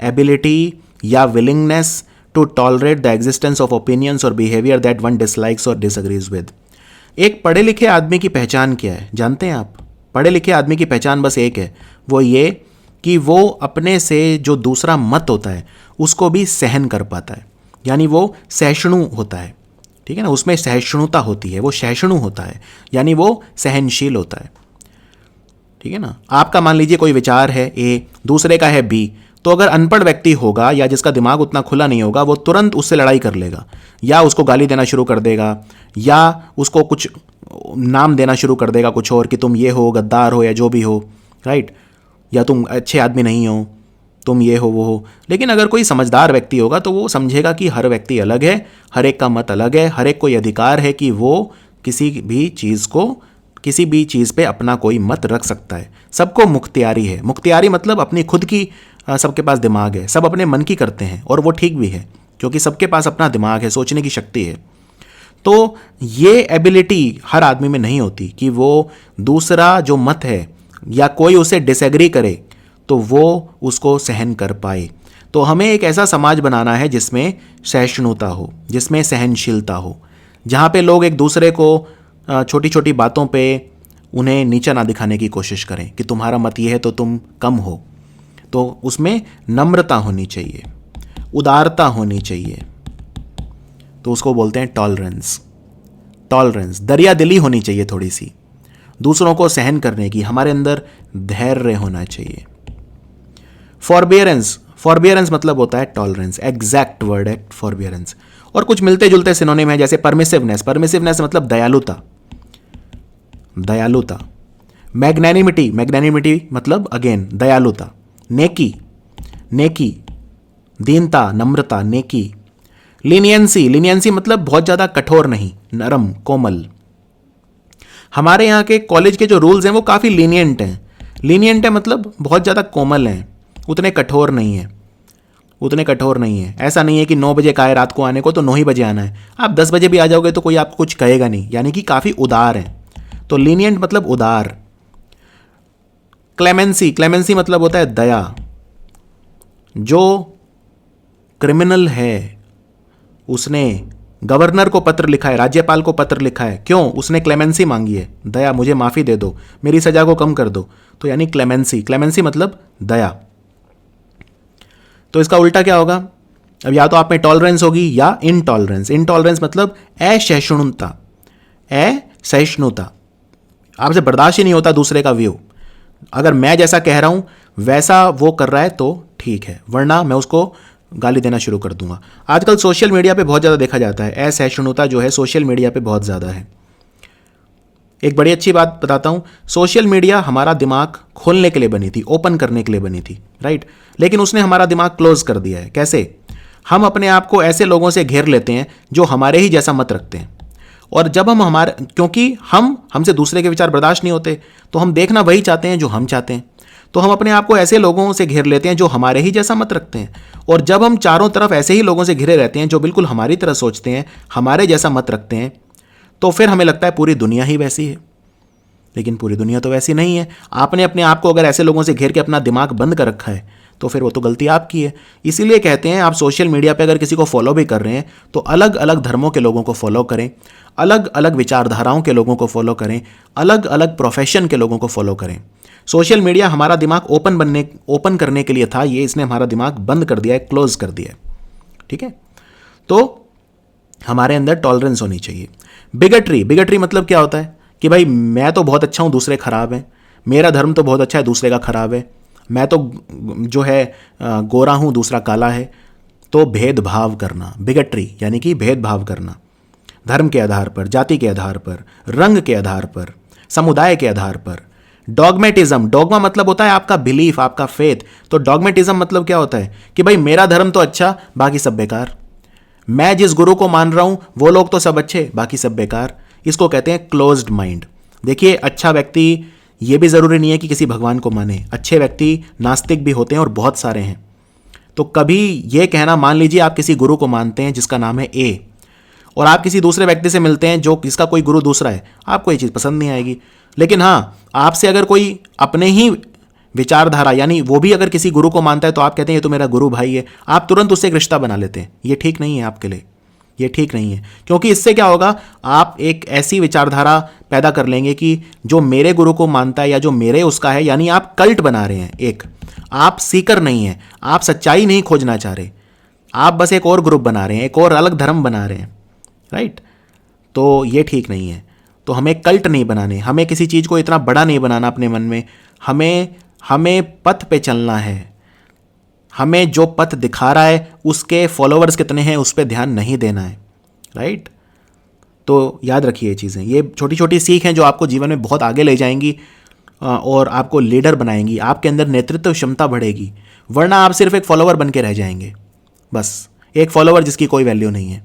[SPEAKER 1] एबिलिटी या willingness to tolerate the existence of opinions और बिहेवियर दैट वन डिसलाइक्स और डिसएग्रीज विद। एक पढ़े लिखे आदमी की पहचान क्या है जानते हैं आप? पढ़े लिखे आदमी की पहचान बस एक है, वो ये कि वो अपने से जो दूसरा मत होता है उसको भी सहन कर पाता है, यानी वो सहिष्णु होता है। ठीक है ना, उसमें सहिष्णुता होती है, वो सहिष्णु होता है, यानी वो सहनशील होता है। ठीक है ना, आपका मान लीजिए कोई विचार है ए, दूसरे का है बी, तो अगर अनपढ़ व्यक्ति होगा या जिसका दिमाग उतना खुला नहीं होगा, वो तुरंत उससे लड़ाई कर लेगा, या उसको गाली देना शुरू कर देगा, या उसको कुछ नाम देना शुरू कर देगा कुछ और, कि तुम ये हो, गद्दार हो, या जो भी हो, राइट, या तुम अच्छे आदमी नहीं हो, तुम ये हो वो हो। लेकिन अगर कोई समझदार व्यक्ति होगा तो वो समझेगा कि हर व्यक्ति अलग है, हर एक का मत अलग है, हर एक को अधिकार है कि वो किसी भी चीज़ पे अपना कोई मत रख सकता है। सबको मुख्तियारी है। मुख्तियारी मतलब अपनी खुद की, सबके पास दिमाग है, सब अपने मन की करते हैं, और वो ठीक भी है क्योंकि सबके पास अपना दिमाग है, सोचने की शक्ति है। तो ये एबिलिटी हर आदमी में नहीं होती कि वो दूसरा जो मत है या कोई उसे डिसएग्री करे तो वो उसको सहन कर पाए। तो हमें एक ऐसा समाज बनाना है जिसमें सहिष्णुता हो, जिसमें सहनशीलता हो, जहाँ पे लोग एक दूसरे को छोटी छोटी बातों पे उन्हें नीचा ना दिखाने की कोशिश करें कि तुम्हारा मत ये है तो तुम कम हो। तो उसमें नम्रता होनी चाहिए, उदारता होनी चाहिए, तो उसको बोलते हैं टॉलरेंस। टॉलरेंस, दरिया दिली होनी चाहिए थोड़ी सी, दूसरों को सहन करने की, हमारे अंदर धैर्य होना चाहिए। फॉरबियरेंस, फॉरबियरेंस मतलब होता है टॉलरेंस, एग्जैक्ट वर्ड है फॉरबियरेंस। और कुछ मिलते जुलते सिनोनिम है, जैसे परमिसिवनेस, परमिसिवनेस मतलब दयालुता, दयालुता। मैग्नैनिमिटी, मैग्नैनिमिटी मतलब अगेन दयालुता। नेकी, नेकी, दीनता, नम्रता, नेकी। लीनियंसी, लीनियंसी मतलब बहुत ज़्यादा कठोर नहीं, नरम, कोमल। हमारे यहाँ के कॉलेज के जो रूल्स हैं वो काफ़ी लीनियंट हैं। लीनियंट है मतलब बहुत ज़्यादा कोमल हैं, उतने कठोर नहीं है, उतने कठोर नहीं है। ऐसा नहीं है कि 9 बजे का है रात को आने को तो 9 ही बजे आना है, आप 10 बजे भी आ जाओगे तो कोई आपको कुछ कहेगा नहीं, यानी कि काफ़ी उदार है। तो लीनियंट मतलब उदार। क्लेमेंसी, क्लेमेंसी मतलब होता है दया। जो क्रिमिनल है उसने गवर्नर को पत्र लिखा है, राज्यपाल को पत्र लिखा है, क्यों? उसने क्लेमेंसी मांगी है, दया, मुझे माफ़ी दे दो, मेरी सजा को कम कर दो, तो यानी क्लेमेंसी। क्लेमेंसी मतलब दया। तो इसका उल्टा क्या होगा? अब या तो आप में टॉलरेंस होगी या इनटॉलरेंस। इनटॉलरेंस मतलब असहिष्णुता, असहिष्णुता, आपसे बर्दाश्त ही नहीं होता दूसरे का व्यू। अगर मैं जैसा कह रहा हूं वैसा वो कर रहा है तो ठीक है, वरना मैं उसको गाली देना शुरू कर दूंगा। आजकल सोशल मीडिया पे बहुत ज़्यादा देखा जाता है, असहिष्णुता जो है सोशल मीडिया पे बहुत ज़्यादा है। एक बड़ी अच्छी बात बताता हूँ, सोशल मीडिया हमारा दिमाग खोलने के लिए बनी थी, ओपन करने के लिए बनी थी, राइट, लेकिन उसने हमारा दिमाग क्लोज कर दिया है। कैसे? हम अपने आप को ऐसे लोगों से घेर लेते हैं जो हमारे ही जैसा मत रखते हैं, और जब हम क्योंकि हमसे दूसरे के विचार बर्दाश्त नहीं होते, तो हम देखना वही चाहते हैं जो हम चाहते हैं, तो हम अपने आप को ऐसे लोगों से घेर लेते हैं जो हमारे ही जैसा मत रखते हैं। और जब हम चारों तरफ ऐसे ही लोगों से घिरे रहते हैं जो बिल्कुल हमारी तरह सोचते हैं, हमारे जैसा मत रखते हैं, तो फिर हमें लगता है पूरी दुनिया ही वैसी है, लेकिन पूरी दुनिया तो वैसी नहीं है। आपने अपने आप को अगर ऐसे लोगों से घेर के अपना दिमाग बंद कर रखा है तो फिर वो तो गलती आपकी है। इसीलिए कहते हैं आप सोशल मीडिया पे अगर किसी को फॉलो भी कर रहे हैं तो अलग अलग धर्मों के लोगों को फॉलो करें, अलग अलग विचारधाराओं के लोगों को फॉलो करें, अलग अलग प्रोफेशन के लोगों को फॉलो करें। सोशल मीडिया हमारा दिमाग ओपन करने के लिए था, ये इसने हमारा दिमाग बंद कर दिया है, क्लोज कर दिया है। ठीक है, तो हमारे अंदर टॉलरेंस होनी चाहिए। बिगटरी, बिगटरी मतलब क्या होता है कि भाई मैं तो बहुत अच्छा हूं, दूसरे खराब हैं, मेरा धर्म तो बहुत अच्छा है, दूसरे का खराब है, मैं तो जो है गोरा हूं, दूसरा काला है। तो भेदभाव करना, बिगटरी यानी कि भेदभाव करना। धर्म के आधार पर, जाति के आधार पर, रंग के आधार पर, समुदाय के आधार पर। डॉगमेटिज्म, डॉगमा मतलब होता है आपका बिलीफ, आपका फेथ। तो डॉगमेटिज्म मतलब क्या होता है कि भाई मेरा धर्म तो अच्छा, बाकी सब बेकार। मैं जिस गुरु को मान रहा हूं वो लोग तो सब अच्छे, बाकी सब बेकार। इसको कहते हैं क्लोज्ड माइंड। देखिए, अच्छा व्यक्ति ये भी जरूरी नहीं है कि किसी भगवान को माने। अच्छे व्यक्ति नास्तिक भी होते हैं और बहुत सारे हैं। तो कभी ये कहना, मान लीजिए आप किसी गुरु को मानते हैं जिसका नाम है ए, और आप किसी दूसरे व्यक्ति से मिलते हैं जो जिसका कोई गुरु दूसरा है, आपको ये चीज़ पसंद नहीं आएगी। लेकिन हाँ, आपसे अगर कोई अपने ही विचारधारा, यानी वो भी अगर किसी गुरु को मानता है तो आप कहते हैं ये तो मेरा गुरु भाई है, आप तुरंत उससे एक रिश्ता बना लेते हैं। ये ठीक नहीं है आपके लिए, ये ठीक नहीं है। क्योंकि इससे क्या होगा, आप एक ऐसी विचारधारा पैदा कर लेंगे कि जो मेरे गुरु को मानता है या जो मेरे उसका है, यानी आप कल्ट बना रहे हैं। एक आप सीकर नहीं है, आप सच्चाई नहीं खोजना चाह रहे, आप बस एक और ग्रुप बना रहे हैं, एक और अलग धर्म बना रहे हैं, राइट। तो ये ठीक नहीं है। तो हमें कल्ट नहीं बनाने, हमें किसी चीज़ को इतना बड़ा नहीं बनाना अपने मन में। हमें पथ पे चलना है। हमें जो पथ दिखा रहा है उसके फॉलोअर्स कितने हैं उस पर ध्यान नहीं देना है, राइट। तो याद रखिए ये चीज़ें, ये छोटी छोटी सीख हैं जो आपको जीवन में बहुत आगे ले जाएंगी और आपको लीडर बनाएंगी। आपके अंदर नेतृत्व क्षमता बढ़ेगी, वरना आप सिर्फ एक फॉलोअर बन के रह जाएंगे। बस एक फॉलोअर जिसकी कोई वैल्यू नहीं है,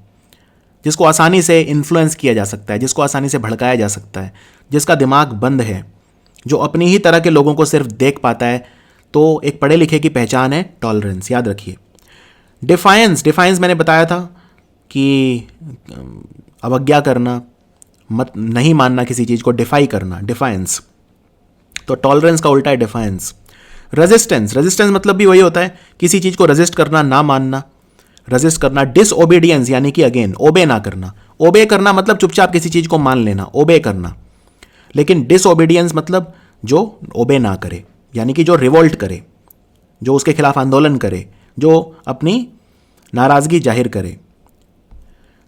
[SPEAKER 1] जिसको आसानी से इन्फ्लुएंस किया जा सकता है, जिसको आसानी से भड़काया जा सकता है, जिसका दिमाग बंद है, जो अपनी ही तरह के लोगों को सिर्फ देख पाता है। तो एक पढ़े लिखे की पहचान है टॉलरेंस, याद रखिए। डिफाइंस मैंने बताया था कि अवज्ञा करना, मत नहीं मानना किसी चीज़ को, डिफाई करना, डिफाइंस। तो टॉलरेंस का उल्टा है डिफाइंस। रेजिस्टेंस मतलब भी वही होता है, किसी चीज़ को रेजिस्ट करना, ना मानना, रेजिस्ट करना। डिसओबीडियंस यानी कि अगेन ओबे ना करना। ओबे करना मतलब चुपचाप किसी चीज़ को मान लेना, ओबे करना। लेकिन डिसओबीडियंस मतलब जो ओबे ना करे, यानी कि जो रिवोल्ट करे, जो उसके खिलाफ आंदोलन करे, जो अपनी नाराज़गी जाहिर करे।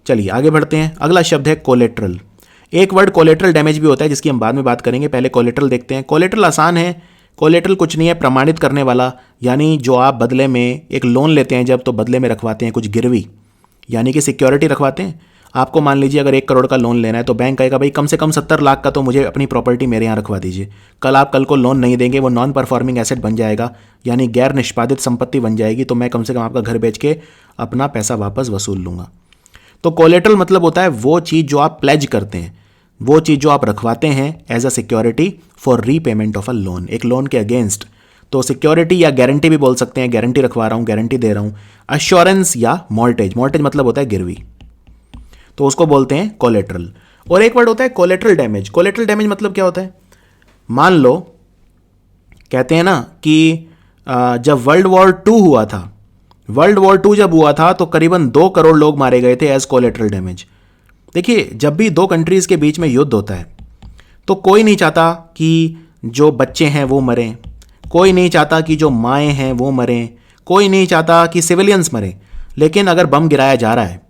[SPEAKER 1] चलिए आगे बढ़ते हैं। अगला शब्द है कोलेट्रल। एक वर्ड कोलेट्रल डैमेज भी होता है जिसकी हम बाद में बात करेंगे, पहले कोलेट्रल देखते हैं। कोलेट्रल आसान है। कोलेट्रल कुछ नहीं है, प्रमाणित करने वाला, यानी जो आप बदले में एक लोन लेते हैं जब, तो बदले में रखवाते हैं कुछ गिरवी, यानी कि सिक्योरिटी रखवाते हैं। आपको मान लीजिए अगर 1 करोड़ का लोन लेना है तो बैंक कहेगा भाई कम से कम 70 लाख का तो मुझे अपनी प्रॉपर्टी मेरे यहाँ रखवा दीजिए। कल को लोन नहीं देंगे, वो नॉन परफॉर्मिंग एसेट बन जाएगा, यानी गैर निष्पादित संपत्ति बन जाएगी, तो मैं कम से कम आपका घर बेच के अपना पैसा वापस वसूल लूँगा। तो कोलेट्रल मतलब होता है वो चीज़ जो आप प्लेज करते हैं, वो चीज़ जो आप रखवाते हैं as a security for repayment of a loan, एक लोन के अगेंस्ट। तो सिक्योरिटी या गारंटी भी बोल सकते हैं, गारंटी रखवा रहा हूँ, गारंटी दे रहा हूँ। अश्योरेंस या मॉर्टेज मतलब होता है गिरवी, तो उसको बोलते हैं कोलेट्रल। और एक वर्ड होता है कोलेट्रल डैमेज। कोलेट्रल डैमेज मतलब क्या होता है, मान लो कहते हैं ना कि जब वर्ल्ड वॉर 2 हुआ था, वर्ल्ड वॉर 2 जब हुआ था तो करीबन 2 करोड़ लोग मारे गए थे एज कोलेट्रल डैमेज। देखिए, जब भी 2 कंट्रीज के बीच में युद्ध होता है तो कोई नहीं चाहता कि जो बच्चे हैं वो मरें, कोई नहीं चाहता कि जो माएँ हैं वो मरें, कोई नहीं चाहता कि सिविलियंस मरें। लेकिन अगर बम गिराया जा रहा है,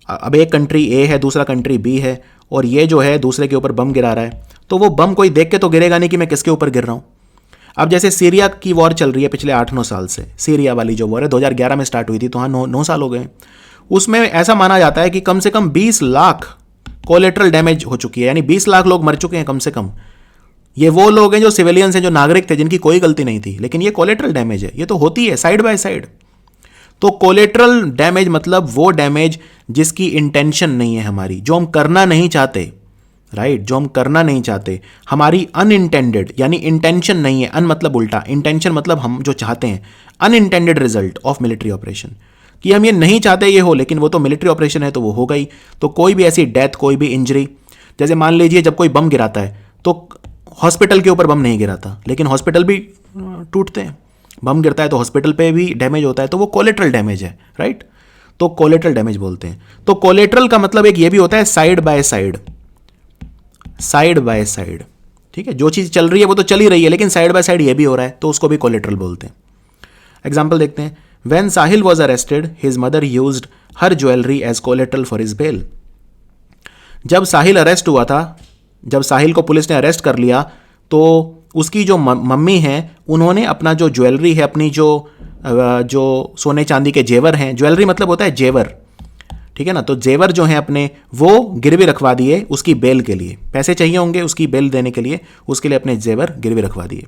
[SPEAKER 1] अब एक कंट्री ए है, दूसरा कंट्री बी है, और ये जो है दूसरे के ऊपर बम गिरा रहा है, तो वो बम कोई देख के तो गिरेगा नहीं कि मैं किसके ऊपर गिर रहा हूँ। अब जैसे सीरिया की वॉर चल रही है पिछले 8-9 साल से, सीरिया वाली जो वॉर है 2011 में स्टार्ट हुई थी, तो हाँ 9 साल हो गए। उसमें ऐसा माना जाता है कि कम से कम 20 लाख कोलेट्रल डैमेज हो चुकी है, यानी 20 लाख लोग मर चुके हैं कम से कम। ये वो लोग हैं जो सिविलियंस हैं, जो नागरिक थे, जिनकी कोई गलती नहीं थी, लेकिन ये कोलेट्रल डैमेज है। ये तो होती है साइड बाय साइड। तो कोलेट्रल डैमेज मतलब वो डैमेज जिसकी इंटेंशन नहीं है हमारी, जो हम करना नहीं चाहते, राइट, जो हम करना नहीं चाहते, हमारी अनइंटेंडेड, यानी इंटेंशन नहीं है। अन मतलब उल्टा, इंटेंशन मतलब हम जो चाहते हैं, unintended result of military operation, कि हम ये नहीं चाहते ये हो, लेकिन वो तो मिलिट्री ऑपरेशन है तो वो हो गई। तो कोई भी ऐसी डेथ, कोई भी इंजरी, जैसे मान लीजिए जब कोई बम गिराता है तो हॉस्पिटल के ऊपर बम नहीं गिराता, लेकिन हॉस्पिटल भी टूटते हैं। बम गिरता है तो हॉस्पिटल पे भी डैमेज होता है, तो वो कोलेट्रल डैमेज है, राइट। तो कोलेट्रल डैमेज बोलते हैं। तो कोलेट्रल का मतलब एक ये भी होता है side by side, side by side, ठीक है। जो चीज़ चल रही है वो तो चल ही रही है, लेकिन साइड बाय साइड ये भी हो रहा है, तो उसको भी कोलेट्रल बोलते हैं। एग्जाम्पल देखते हैं। When Sahil was arrested his mother used her jewellery as collateral for his bail. जब साहिल अरेस्ट हुआ था, जब साहिल को पुलिस ने अरेस्ट कर लिया, तो उसकी जो मम्मी हैं उन्होंने अपना जो ज्वेलरी है, अपनी जो सोने चांदी के जेवर हैं, ज्वेलरी मतलब होता है जेवर, ठीक है ना। तो जेवर जो है अपने वो गिरवी रखवा दिए उसकी बेल के लिए, पैसे चाहिए होंगे उसकी बेल देने के लिए, उसके लिए अपने जेवर गिरवी रखवा दिए।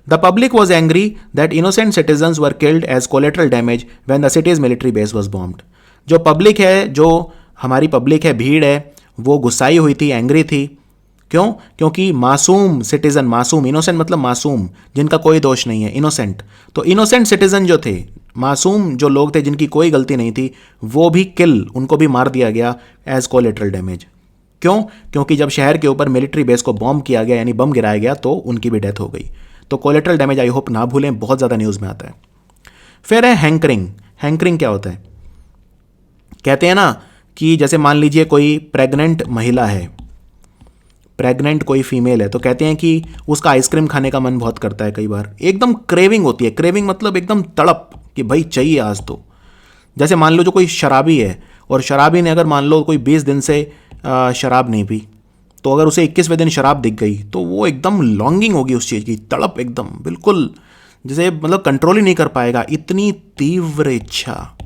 [SPEAKER 1] The public was angry that innocent citizens were killed as collateral damage when the city's military base was bombed. जो पब्लिक है, जो हमारी पब्लिक है, भीड़ है, वो गुस्साई हुई थी, एंग्री थी। क्यों? क्योंकि मासूम सिटीजन, मासूम, इनोसेंट मतलब मासूम, जिनका कोई दोष नहीं है, इनोसेंट। तो इनोसेंट सिटीजन जो थे, मासूम जो लोग थे जिनकी कोई गलती नहीं थी, वो भी उनको भी मार दिया गया एज कोलेटरल डैमेज। क्यों? क्योंकि जब शहर के ऊपर मिलिट्री बेस को बॉम्ब किया गया, यानी बम गिराया गया, तो उनकी भी डेथ हो गई। तो कोलेटरल डैमेज आई होप ना भूलें, बहुत ज़्यादा न्यूज़ में आता है। फिर है हैंकरिंग। हैंकरिंग क्या होता है? कहते हैं ना कि जैसे मान लीजिए कोई प्रेग्नेंट महिला है, प्रेग्नेंट कोई फीमेल है, तो कहते हैं कि उसका आइसक्रीम खाने का मन बहुत करता है, कई बार एकदम क्रेविंग होती है। क्रेविंग मतलब एकदम तड़प कि भाई चाहिए आज तो। जैसे मान लो जो कोई शराबी है, और शराबी ने अगर मान लो कोई 20 दिन से शराब नहीं पी, तो अगर उसे 21वें दिन शराब दिख गई तो वो एकदम लॉन्गिंग होगी उस चीज़ की, तड़प एकदम बिल्कुल, जैसे मतलब कंट्रोल ही नहीं कर पाएगा, इतनी तीव्र इच्छा।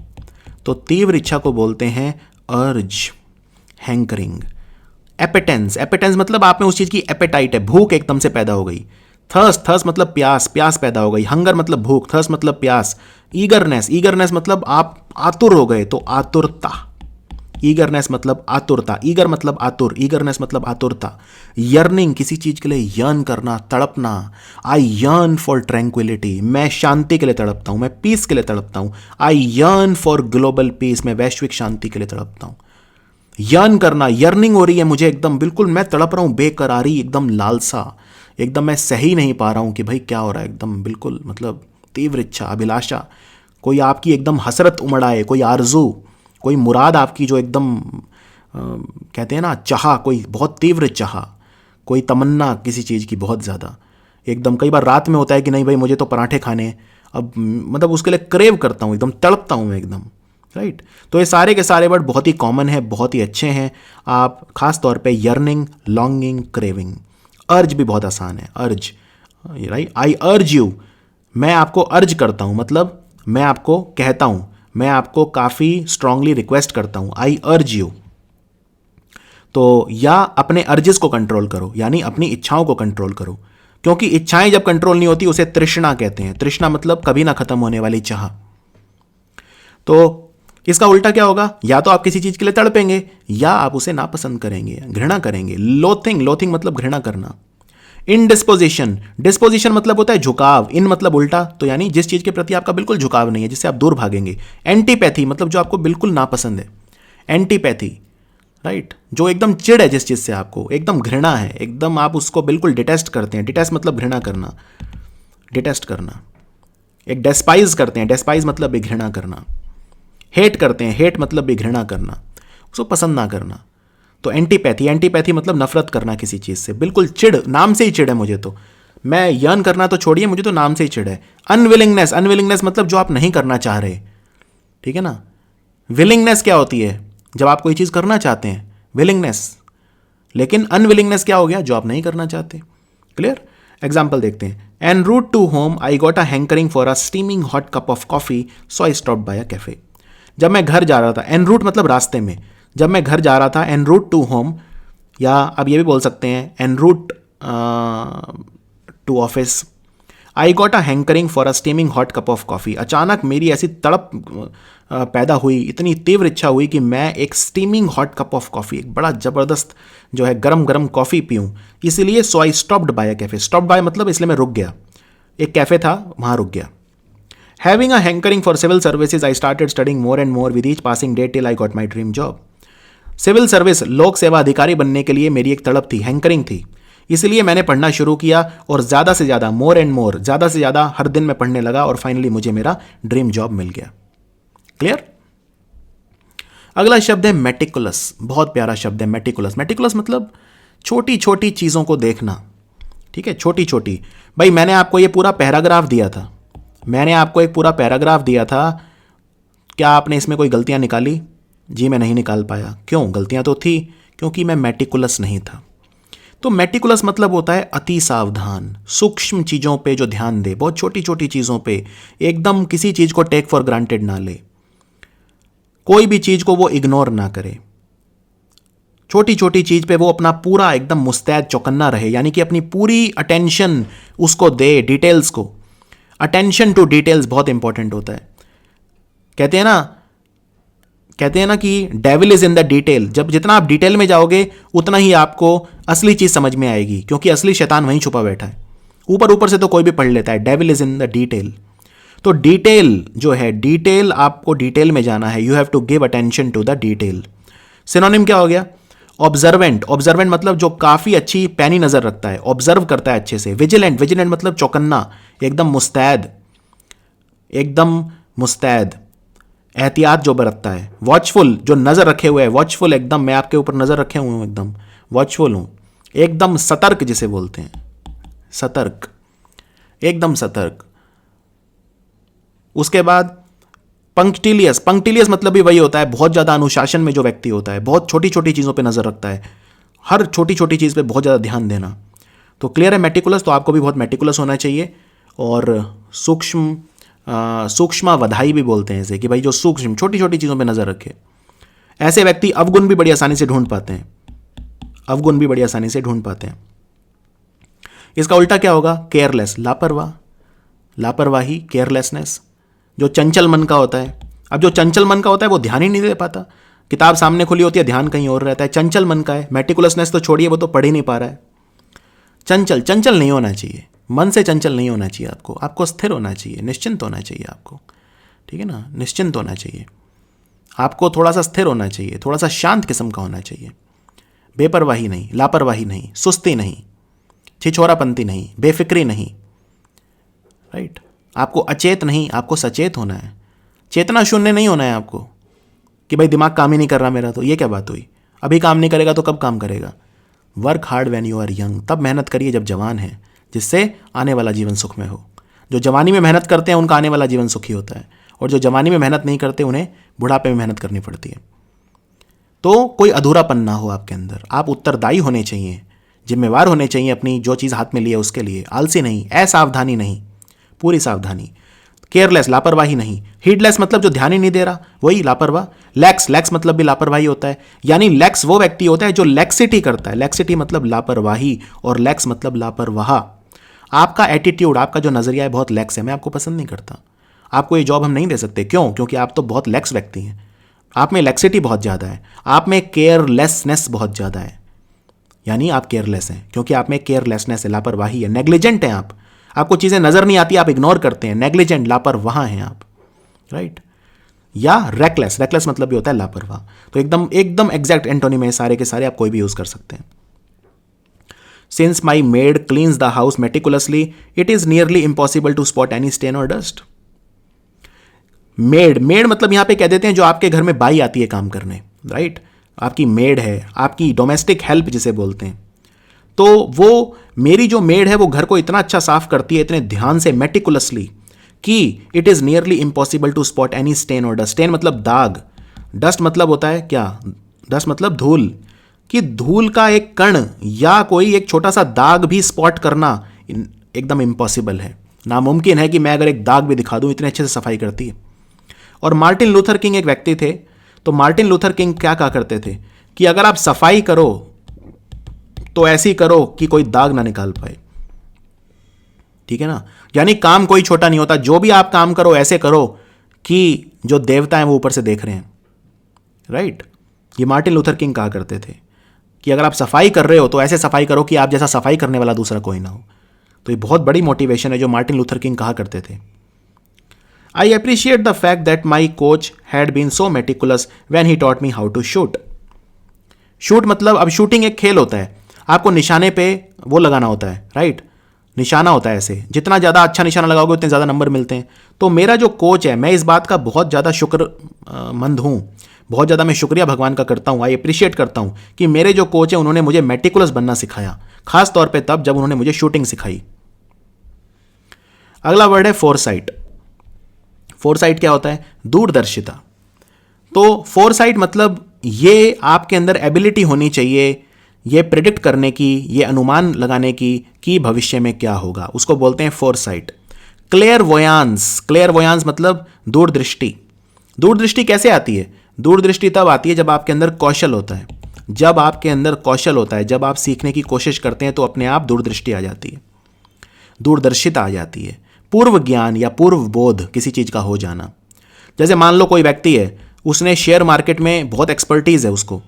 [SPEAKER 1] तो तीव्र इच्छा को बोलते हैं अर्ज, हैंकरिंग। एपेटेंस, एपेटेंस मतलब आप में उस चीज़ की एपेटाइट है, भूख एकदम से पैदा हो गई। थर्स्ट, थर्स्ट मतलब प्यास, प्यास पैदा हो गई। हंगर मतलब भूख, थर्स्ट मतलब प्यास। ईगरनेस, ईगरनेस मतलब आप आतुर हो गए, तो आतुरता। ईगरनेस मतलब आतुरता, ईगर मतलब आतुर, ईगरनेस मतलब आतुरता। यर्निंग, किसी चीज के लिए यर्न करना, तड़पना। आई यर्न फॉर ट्रैंक्विलिटी, मैं शांति के लिए तड़पता हूं, मैं पीस के लिए तड़पता हूं। आई यर्न फॉर ग्लोबल पीस, मैं वैश्विक शांति के लिए तड़पता हूं। यर्न करना, यर्निंग हो रही है मुझे एकदम, बिल्कुल मैं तड़प रहा हूं, बेकरारी, एकदम लालसा, एकदम मैं सही नहीं पा रहा हूं कि भाई क्या हो रहा है, एकदम बिल्कुल मतलब तीव्र इच्छा, अभिलाषा। कोई आपकी एकदम हसरत उमड़ आए, कोई आरजू, कोई मुराद आपकी जो एकदम कहते हैं ना चाह, कोई बहुत तीव्र चाह, कोई तमन्ना किसी चीज़ की बहुत ज़्यादा एकदम। कई बार रात में होता है कि नहीं भाई मुझे तो पराठे खाने हैं, अब मतलब उसके लिए क्रेव करता हूँ, एकदम तड़पता हूँ मैं एकदम, राइट। तो ये सारे के सारे वर्ड बहुत ही कॉमन है, बहुत ही अच्छे हैं। आप खास तौर पे यर्निंग, लॉन्गिंग, क्रेविंग। अर्ज भी बहुत आसान है, अर्ज, राइट। आई अर्ज यू, मैं आपको अर्ज करता हूँ, मतलब मैं आपको कहता हूँ, मैं आपको काफ़ी स्ट्रांगली रिक्वेस्ट करता हूँ, आई अर्ज यू। तो या अपने अर्जेस को कंट्रोल करो, यानी अपनी इच्छाओं को कंट्रोल करो, क्योंकि इच्छाएं जब कंट्रोल नहीं होती उसे तृष्णा कहते हैं। तृष्णा मतलब कभी ना खत्म होने वाली चाह। तो इसका उल्टा क्या होगा? या तो आप किसी चीज के लिए तड़पेंगे, या आप उसे नापसंद करेंगे, घृणा करेंगे। लोथिंग, लोथिंग मतलब घृणा करना। इनडिस्पोजिशन, डिस्पोजिशन मतलब होता है झुकाव, इन मतलब उल्टा, तो यानी जिस चीज के प्रति आपका बिल्कुल झुकाव नहीं है, जिससे आप दूर भागेंगे। एंटीपैथी मतलब जो आपको बिल्कुल नापसंद है, एंटीपैथी, राइट। जो एकदम चिढ़ है जिस चीज से आपको, एकदम घृणा है, एकदम आप उसको बिल्कुल डिटेस्ट करते हैं। डिटेस्ट मतलब घृणा करना, डिटेस्ट करना। एक डेस्पाइज करते हैं, डेस्पाइज मतलब भी घृणा करना। हेट करते हैं, हेट मतलब भी घृणा करना, उसको पसंद ना करना। तो एंटीपैथी, एंटीपैथी मतलब नफरत करना किसी चीज़ से, बिल्कुल चिढ़, नाम से ही चिढ़ है मुझे तो, मैं यर्न करना तो छोड़िए, मुझे तो नाम से ही चिढ़ है। अनविलिंगनेस, अनविलिंगनेस मतलब जो आप नहीं करना चाह रहे, ठीक है ना। विलिंगनेस क्या होती है? जब आप कोई चीज़ करना चाहते हैं, विलिंगनेस। लेकिन अनविलिंगनेस क्या हो गया? जो आप नहीं करना चाहते। क्लियर? एग्जाम्पल देखते हैं। En route to home I got a hankering for a steaming hot cup of coffee, so I stopped by a cafe. जब मैं घर जा रहा था, एन रूट मतलब रास्ते में, जब मैं घर जा रहा था, एन रूट टू होम, या अब ये भी बोल सकते हैं en route to office, I got a hankering for a steaming hot cup of coffee. अचानक मेरी ऐसी तड़प पैदा हुई, इतनी तीव्र इच्छा हुई कि मैं एक steaming hot cup of coffee, एक बड़ा ज़बरदस्त जो है गरम गरम कॉफ़ी पीऊँ, इसलिए so I stopped by a cafe. Stopped by मतलब इसलिए मैं रुक गया, एक कैफ़े था वहाँ रुक गया। Having a hankering for civil services, I started studying more and more with each passing day till I got my dream job. Civil service, लोक सेवा अधिकारी बनने के लिए मेरी एक तड़प थी, हैंकरिंग थी, इसलिए मैंने पढ़ना शुरू किया और ज़्यादा से ज़्यादा, मोर एंड मोर, ज़्यादा से ज़्यादा हर दिन मैं पढ़ने लगा और फाइनली मुझे मेरा ड्रीम जॉब मिल गया। क्लियर? अगला शब्द है मेटिकुलस। बहुत प्यारा शब्द है मेटिकुलस। मेटिकुलस मतलब छोटी छोटी चीज़ों को देखना, ठीक है, छोटी छोटी। भाई मैंने आपको ये पूरा पैराग्राफ दिया था, मैंने आपको एक पूरा पैराग्राफ दिया था, क्या आपने इसमें कोई गलतियां निकाली? जी मैं नहीं निकाल पाया। क्यों? गलतियां तो थी, क्योंकि मैं मेटिकुलस नहीं था। तो मेटिकुलस मतलब होता है अति सावधान, सूक्ष्म चीज़ों पे जो ध्यान दे, बहुत छोटी छोटी चीज़ों पे, एकदम किसी चीज़ को टेक फॉर ग्रांटेड ना ले। कोई भी चीज को वो इग्नोर ना करे, छोटी छोटी चीज पे वो अपना पूरा एकदम मुस्तैद चौकन्ना रहे, यानी कि अपनी पूरी अटेंशन उसको दे, डिटेल्स को। अटेंशन टू डिटेल्स बहुत इंपॉर्टेंट होता है। कहते हैं ना कि devil is in the detail. जब जितना आप डिटेल में जाओगे उतना ही आपको असली चीज समझ में आएगी, क्योंकि असली शैतान वहीं छुपा बैठा है। ऊपर ऊपर से तो कोई भी पढ़ लेता है, devil is in the detail. तो डिटेल जो है, डिटेल, आपको डिटेल में जाना है। You have to give attention to the detail. Synonym क्या हो गया? ऑब्जर्वेंट। ऑब्जर्वेंट मतलब जो काफी अच्छी पैनी नजर रखता है, ऑब्जर्व करता है अच्छे से। विजिलेंट। विजिलेंट मतलब चौकन्ना, एकदम मुस्तैद, एकदम मुस्तैद, एहतियात जो बरतता है। वॉचफुल, जो नजर रखे हुए है, वॉचफुल एकदम, मैं आपके ऊपर नजर रखे हुए हूं, एकदम वॉचफुल हूं। एकदम सतर्क जिसे बोलते हैं, सतर्क, एकदम सतर्क। उसके बाद पंक्टिलियस। पंक्टिलियस मतलब भी वही होता है, बहुत ज्यादा अनुशासन में जो व्यक्ति होता है, बहुत छोटी छोटी चीजों पे नजर रखता है, हर छोटी छोटी चीज पे बहुत ज्यादा ध्यान देना। तो क्लियर है मेटिकुलस, तो आपको भी बहुत मेटिकुलस होना चाहिए। और सूक्ष्मावधाई भी बोलते हैं इसे, कि भाई जो सूक्ष्म छोटी छोटी चीजों पे नजर रखे। ऐसे व्यक्ति अवगुण भी बड़ी आसानी से ढूंढ पाते हैं, अवगुण भी बड़ी आसानी से ढूंढ पाते हैं। इसका उल्टा क्या होगा? केयरलेस, लापरवाह, लापरवाही, केयरलेसनेस। जो चंचल मन का होता है, अब जो चंचल मन का होता है वो ध्यान ही नहीं दे पाता, किताब सामने खुली होती है, ध्यान कहीं और रहता है। चंचल मन का है, मेटिकुलसनेस तो छोड़िए, वो तो पढ़ ही नहीं पा रहा है। चंचल, चंचल नहीं होना चाहिए, मन से चंचल नहीं होना चाहिए आपको। आपको स्थिर होना चाहिए, निश्चिंत होना चाहिए आपको, ठीक है ना, निश्चिंत होना चाहिए आपको, थोड़ा सा स्थिर होना चाहिए, थोड़ा सा शांत किस्म का होना चाहिए। बेपरवाही नहीं, लापरवाही नहीं, सुस्ती नहीं, छिछोरापंती नहीं, बेफिक्री नहीं, राइट। आपको अचेत नहीं, आपको सचेत होना है। चेतना शून्य नहीं होना है आपको, कि भाई दिमाग काम ही नहीं कर रहा मेरा, तो ये क्या बात हुई? अभी काम नहीं करेगा तो कब काम करेगा? Work hard when you are young, तब मेहनत करिए जब जवान है, जिससे आने वाला जीवन सुख में हो। जो जवानी में मेहनत करते हैं उनका आने वाला जीवन सुखी होता है, और जो जवानी में मेहनत नहीं करते उन्हें बुढ़ापे में मेहनत करनी पड़ती है। तो कोई अधूरापन ना हो आपके अंदर, आप उत्तरदायी होने चाहिए, जिम्मेवार होने चाहिए अपनी जो चीज़ हाथ में ली है उसके लिए। आलसी नहीं, असावधानी नहीं, पूरी सावधानी। केयरलेस, लापरवाही नहीं। हीडलेस मतलब जो ध्यान ही नहीं दे रहा, वही लापरवाह। लैक्स, लैक्स मतलब भी लापरवाही होता है, यानी लैक्स वो व्यक्ति होता है जो लैक्सिटी करता है। लैक्सिटी मतलब लापरवाही, और लैक्स मतलब लापरवाह। आपका एटीट्यूड, आपका जो नजरिया है बहुत लैक्स है, मैं आपको पसंद नहीं करता, आपको ये जॉब हम नहीं दे सकते। क्यों? क्योंकि आप तो बहुत लैक्स व्यक्ति हैं, आप में लैक्सिटी बहुत ज़्यादा है, आप में केयरलेसनेस बहुत ज़्यादा है, यानी आप केयरलेस हैं, क्योंकि आप में केयरलेसनेस है, लापरवाही है, नेग्लिजेंट हैं आप। आपको चीज़ें नज़र नहीं आती, आप इग्नोर करते हैं, नेग्लिजेंट, लापरवाह हैं आप, राइट। या रेकलेस, रेकलेस मतलब भी होता है लापरवाह। तो एकदम एकदम एग्जैक्ट एंटोनिम है सारे के सारे, आप कोई भी यूज कर सकते हैं। Since my maid cleans the house meticulously, it is nearly impossible to spot any stain और डस्ट। मेड, मेड मतलब यहां पे कह देते हैं जो आपके घर में बाई आती है काम करने, राइट। आपकी मेड है, आपकी डोमेस्टिक हेल्प जिसे बोलते हैं। तो वो मेरी जो मेड है वो घर को इतना अच्छा साफ करती है, इतने ध्यान से, मेटिकुलसली, कि it is nearly impossible to spot any stain और डस्ट। स्टेन मतलब दाग, डस्ट मतलब होता है क्या? डस्ट मतलब धूल, कि धूल का एक कण या कोई एक छोटा सा दाग भी स्पॉट करना एकदम इम्पॉसिबल है, नामुमकिन है कि मैं अगर एक दाग भी दिखा दूं, इतने अच्छे से सफाई करती है। और मार्टिन लूथर किंग एक व्यक्ति थे, तो मार्टिन लूथर किंग क्या कहा करते थे कि अगर आप सफाई करो तो ऐसी करो कि कोई दाग ना निकाल पाए, ठीक है ना। यानी काम कोई छोटा नहीं होता, जो भी आप काम करो ऐसे करो कि जो देवता हैं वो ऊपर से देख रहे हैं, राइट। ये मार्टिन लूथर किंग कहा करते थे कि अगर आप सफाई कर रहे हो तो ऐसे सफाई करो कि आप जैसा सफाई करने वाला दूसरा कोई ना हो। तो ये बहुत बड़ी मोटिवेशन है जो मार्टिन लूथर किंग कहा करते थे। I appreciate the fact that my coach had been so meticulous when he taught me how to shoot. Shoot मतलब, अब शूटिंग एक खेल होता है, आपको निशाने पे वो लगाना होता है, राइट, निशाना होता है ऐसे, जितना ज़्यादा अच्छा निशाना लगाओगे उतने ज़्यादा नंबर मिलते हैं। तो मेरा जो कोच है, मैं इस बात का बहुत ज़्यादा शुक्रमंद हूँ, बहुत ज़्यादा मैं शुक्रिया भगवान का करता हूँ, आई अप्रिशिएट करता हूँ कि मेरे जो कोच है उन्होंने मुझे मेटिकुलस बनना सिखाया, खास तौर पे तब जब उन्होंने मुझे शूटिंग सिखाई। अगला वर्ड है फोरसाइट। फोरसाइट क्या होता है? दूरदर्शिता। तो फोरसाइट मतलब ये आपके अंदर एबिलिटी होनी चाहिए ये प्रेडिक्ट करने की, ये अनुमान लगाने की कि भविष्य में क्या होगा, उसको बोलते हैं फोरसाइट। क्लेयरवोयांस, क्लेयरवोयांस मतलब दूरदृष्टि। दूरदृष्टि कैसे आती है? दूरदृष्टि तब आती है जब आपके अंदर कौशल होता है, जब आपके अंदर कौशल होता है, जब आप सीखने की कोशिश करते हैं तो अपने आप दूरदृष्टि आ जाती है, दूरदर्शिता आ जाती है, पूर्व ज्ञान या पूर्व बोध किसी चीज़ का हो जाना। जैसे मान लो कोई व्यक्ति है, उसने शेयर मार्केट में बहुत एक्सपर्टीज़ है उसको,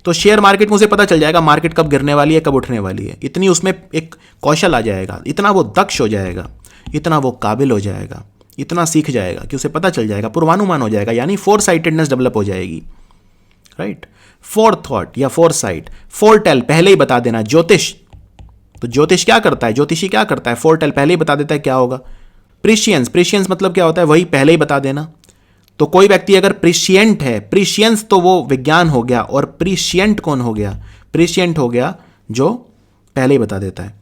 [SPEAKER 1] तो शेयर मार्केट में उसे पता चल जाएगा मार्केट कब गिरने वाली है, कब उठने वाली है। इतनी उसमें एक कौशल आ जाएगा, इतना वो दक्ष हो जाएगा, इतना वो काबिल हो जाएगा, इतना सीख जाएगा कि उसे पता चल जाएगा, पूर्वानुमान हो जाएगा, यानी फोर साइटेडनेस डेवलप हो जाएगी, राइट। फोर थॉट या फोर साइट, फोर टेल पहले ही बता देना। ज्योतिष, तो ज्योतिष क्या करता है, ज्योतिषी क्या करता है, फोर टेल पहले ही बता देता है क्या होगा। प्रिशियंस, प्रिशियंस मतलब क्या होता है, वही पहले ही बता देना। तो कोई व्यक्ति अगर प्रिशियंट है, प्रिशियंस तो वो विज्ञान हो गया, और प्रिशियंट कौन हो गया, प्रिशियंट हो गया जो पहले ही बता देता है।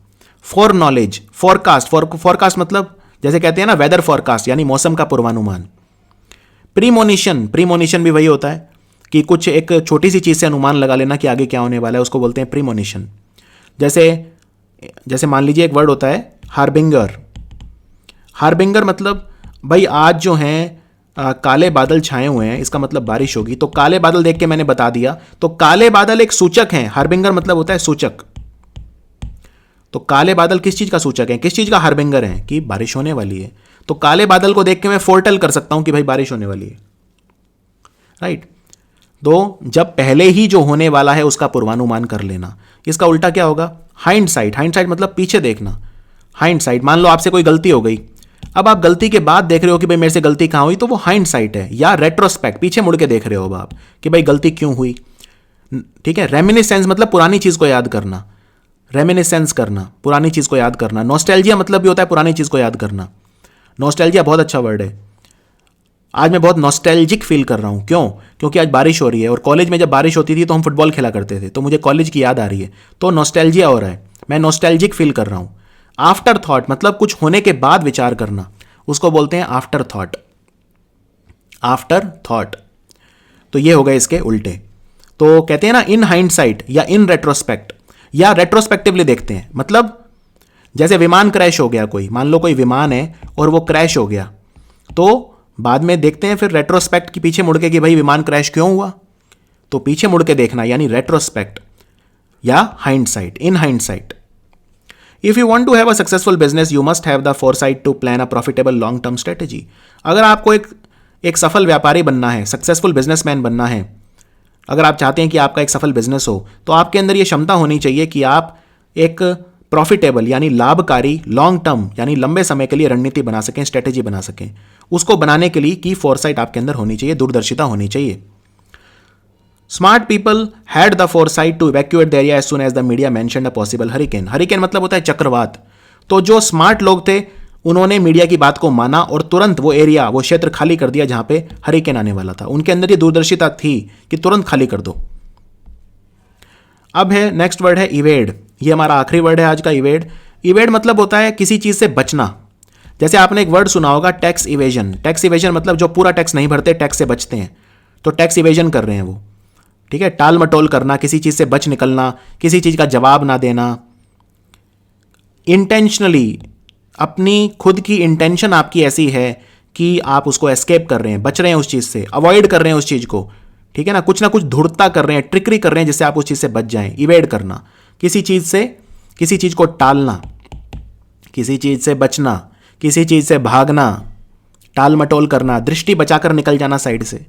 [SPEAKER 1] फॉर नॉलेज, फॉरकास्ट, फॉरकास्ट मतलब जैसे कहते हैं ना वेदर फॉरकास्ट, यानी मौसम का पूर्वानुमान। प्रीमोनिशन, प्रीमोनिशन भी वही होता है कि कुछ एक छोटी सी चीज़ से अनुमान लगा लेना कि आगे क्या होने वाला है, उसको बोलते हैं प्रीमोनिशन। जैसे मान लीजिए एक वर्ड होता है हार्बिंगर। हार्बिंगर मतलब भाई आज जो हैं काले बादल छाए हुए हैं, इसका मतलब बारिश होगी। तो काले बादल देख के मैंने बता दिया, तो काले बादल एक सूचक हैं। हार्बिंगर मतलब होता है सूचक। तो काले बादल किस चीज का सूचक है, किस चीज का हार्बिंगर है, कि बारिश होने वाली है। तो काले बादल को देख के मैं फोरटेल कर सकता हूं कि भाई बारिश होने वाली है, राइट। तो जब पहले ही जो होने वाला है उसका पूर्वानुमान कर लेना। इसका उल्टा क्या होगा, हाइंडसाइट। हाइंडसाइट मतलब पीछे देखना। हाइंडसाइट, मान लो आपसे कोई गलती हो गई, अब आप गलती के बाद देख रहे हो कि भाई मेरे से गलती कहां हुई, तो वो हाइंडसाइट है। या रेट्रोस्पेक्ट, पीछे मुड़ के देख रहे हो आप कि भाई गलती क्यों हुई, ठीक है। रेमिनिसेंस मतलब पुरानी चीज को याद करना, रेमिनिसेंस करना, पुरानी चीज को याद करना। नॉस्टैल्जिया मतलब भी होता है पुरानी चीज को याद करना। नॉस्टैल्जिया बहुत अच्छा वर्ड है। आज मैं बहुत नॉस्टैल्जिक फील कर रहा हूं, क्यों, क्योंकि आज बारिश हो रही है, और कॉलेज में जब बारिश होती थी तो हम फुटबॉल खेला करते थे, तो मुझे कॉलेज की याद आ रही है, तो नॉस्टैल्जिया हो रहा है, मैं नॉस्टैल्जिक फील कर रहा हूं। आफ्टर थॉट मतलब कुछ होने के बाद विचार करना, उसको बोलते हैं आफ्टर थॉट। आफ्टर थॉट, तो ये हो गए इसके उल्टे। तो कहते हैं ना इन हाइंडसाइट या इन रेट्रोस्पेक्ट, या रेट्रोस्पेक्टिवली देखते हैं। मतलब जैसे विमान क्रैश हो गया, कोई मान लो कोई विमान है और वो क्रैश हो गया, तो बाद में देखते हैं फिर रेट्रोस्पेक्ट की पीछे मुड़ के कि भाई विमान क्रैश क्यों हुआ, तो पीछे मुड़ के देखना, यानी रेट्रोस्पेक्ट या hindsight, in hindsight. If you want to have a successful business you must have the foresight to plan a profitable long term strategy. अगर आपको एक सफल व्यापारी बनना है, सक्सेसफुल बिजनेसमैन बनना है, अगर आप चाहते हैं कि आपका एक सफल बिजनेस हो, तो आपके अंदर यह क्षमता होनी चाहिए कि आप एक प्रॉफिटेबल यानी लाभकारी लॉन्ग टर्म यानी लंबे समय के लिए रणनीति बना सकें, स्ट्रेटेजी बना सकें। उसको बनाने के लिए की फोरसाइट आपके अंदर होनी चाहिए, दूरदर्शिता होनी चाहिए। Smart people had the foresight to evacuate the area as soon as the media mentioned a possible hurricane. Hurricane मतलब होता है चक्रवात। तो जो स्मार्ट लोग थे उन्होंने मीडिया की बात को माना और तुरंत वो एरिया, वो क्षेत्र खाली कर दिया जहां पे हरिकेन आने वाला था। उनके अंदर ये दूरदर्शिता थी कि तुरंत खाली कर दो। अब है नेक्स्ट वर्ड है इवेड। ये हमारा आखिरी वर्ड है आज का, इवेड। इवेड मतलब होता है किसी चीज से बचना। जैसे आपने एक वर्ड सुना होगा टैक्स इवेजन। टैक्स इवेजन मतलब जो पूरा टैक्स नहीं भरते, टैक्स से बचते हैं, तो टैक्स इवेजन कर रहे हैं वो, ठीक है। टाल मटोल करना, किसी चीज से बच निकलना, किसी चीज का जवाब ना देना। इंटेंशनली, अपनी खुद की इंटेंशन आपकी ऐसी है कि आप उसको एस्केप कर रहे हैं, बच रहे हैं उस चीज से, अवॉइड कर रहे हैं उस चीज को, ठीक है ना कुछ धूर्तता कर रहे हैं, ट्रिकरी कर रहे हैं जिससे आप उस चीज से बच जाएं। इवेड करना, किसी चीज से, किसी चीज को टालना, किसी चीज से बचना, किसी चीज से भागना, टाल मटोल करना, दृष्टि बचाकर निकल जाना साइड से,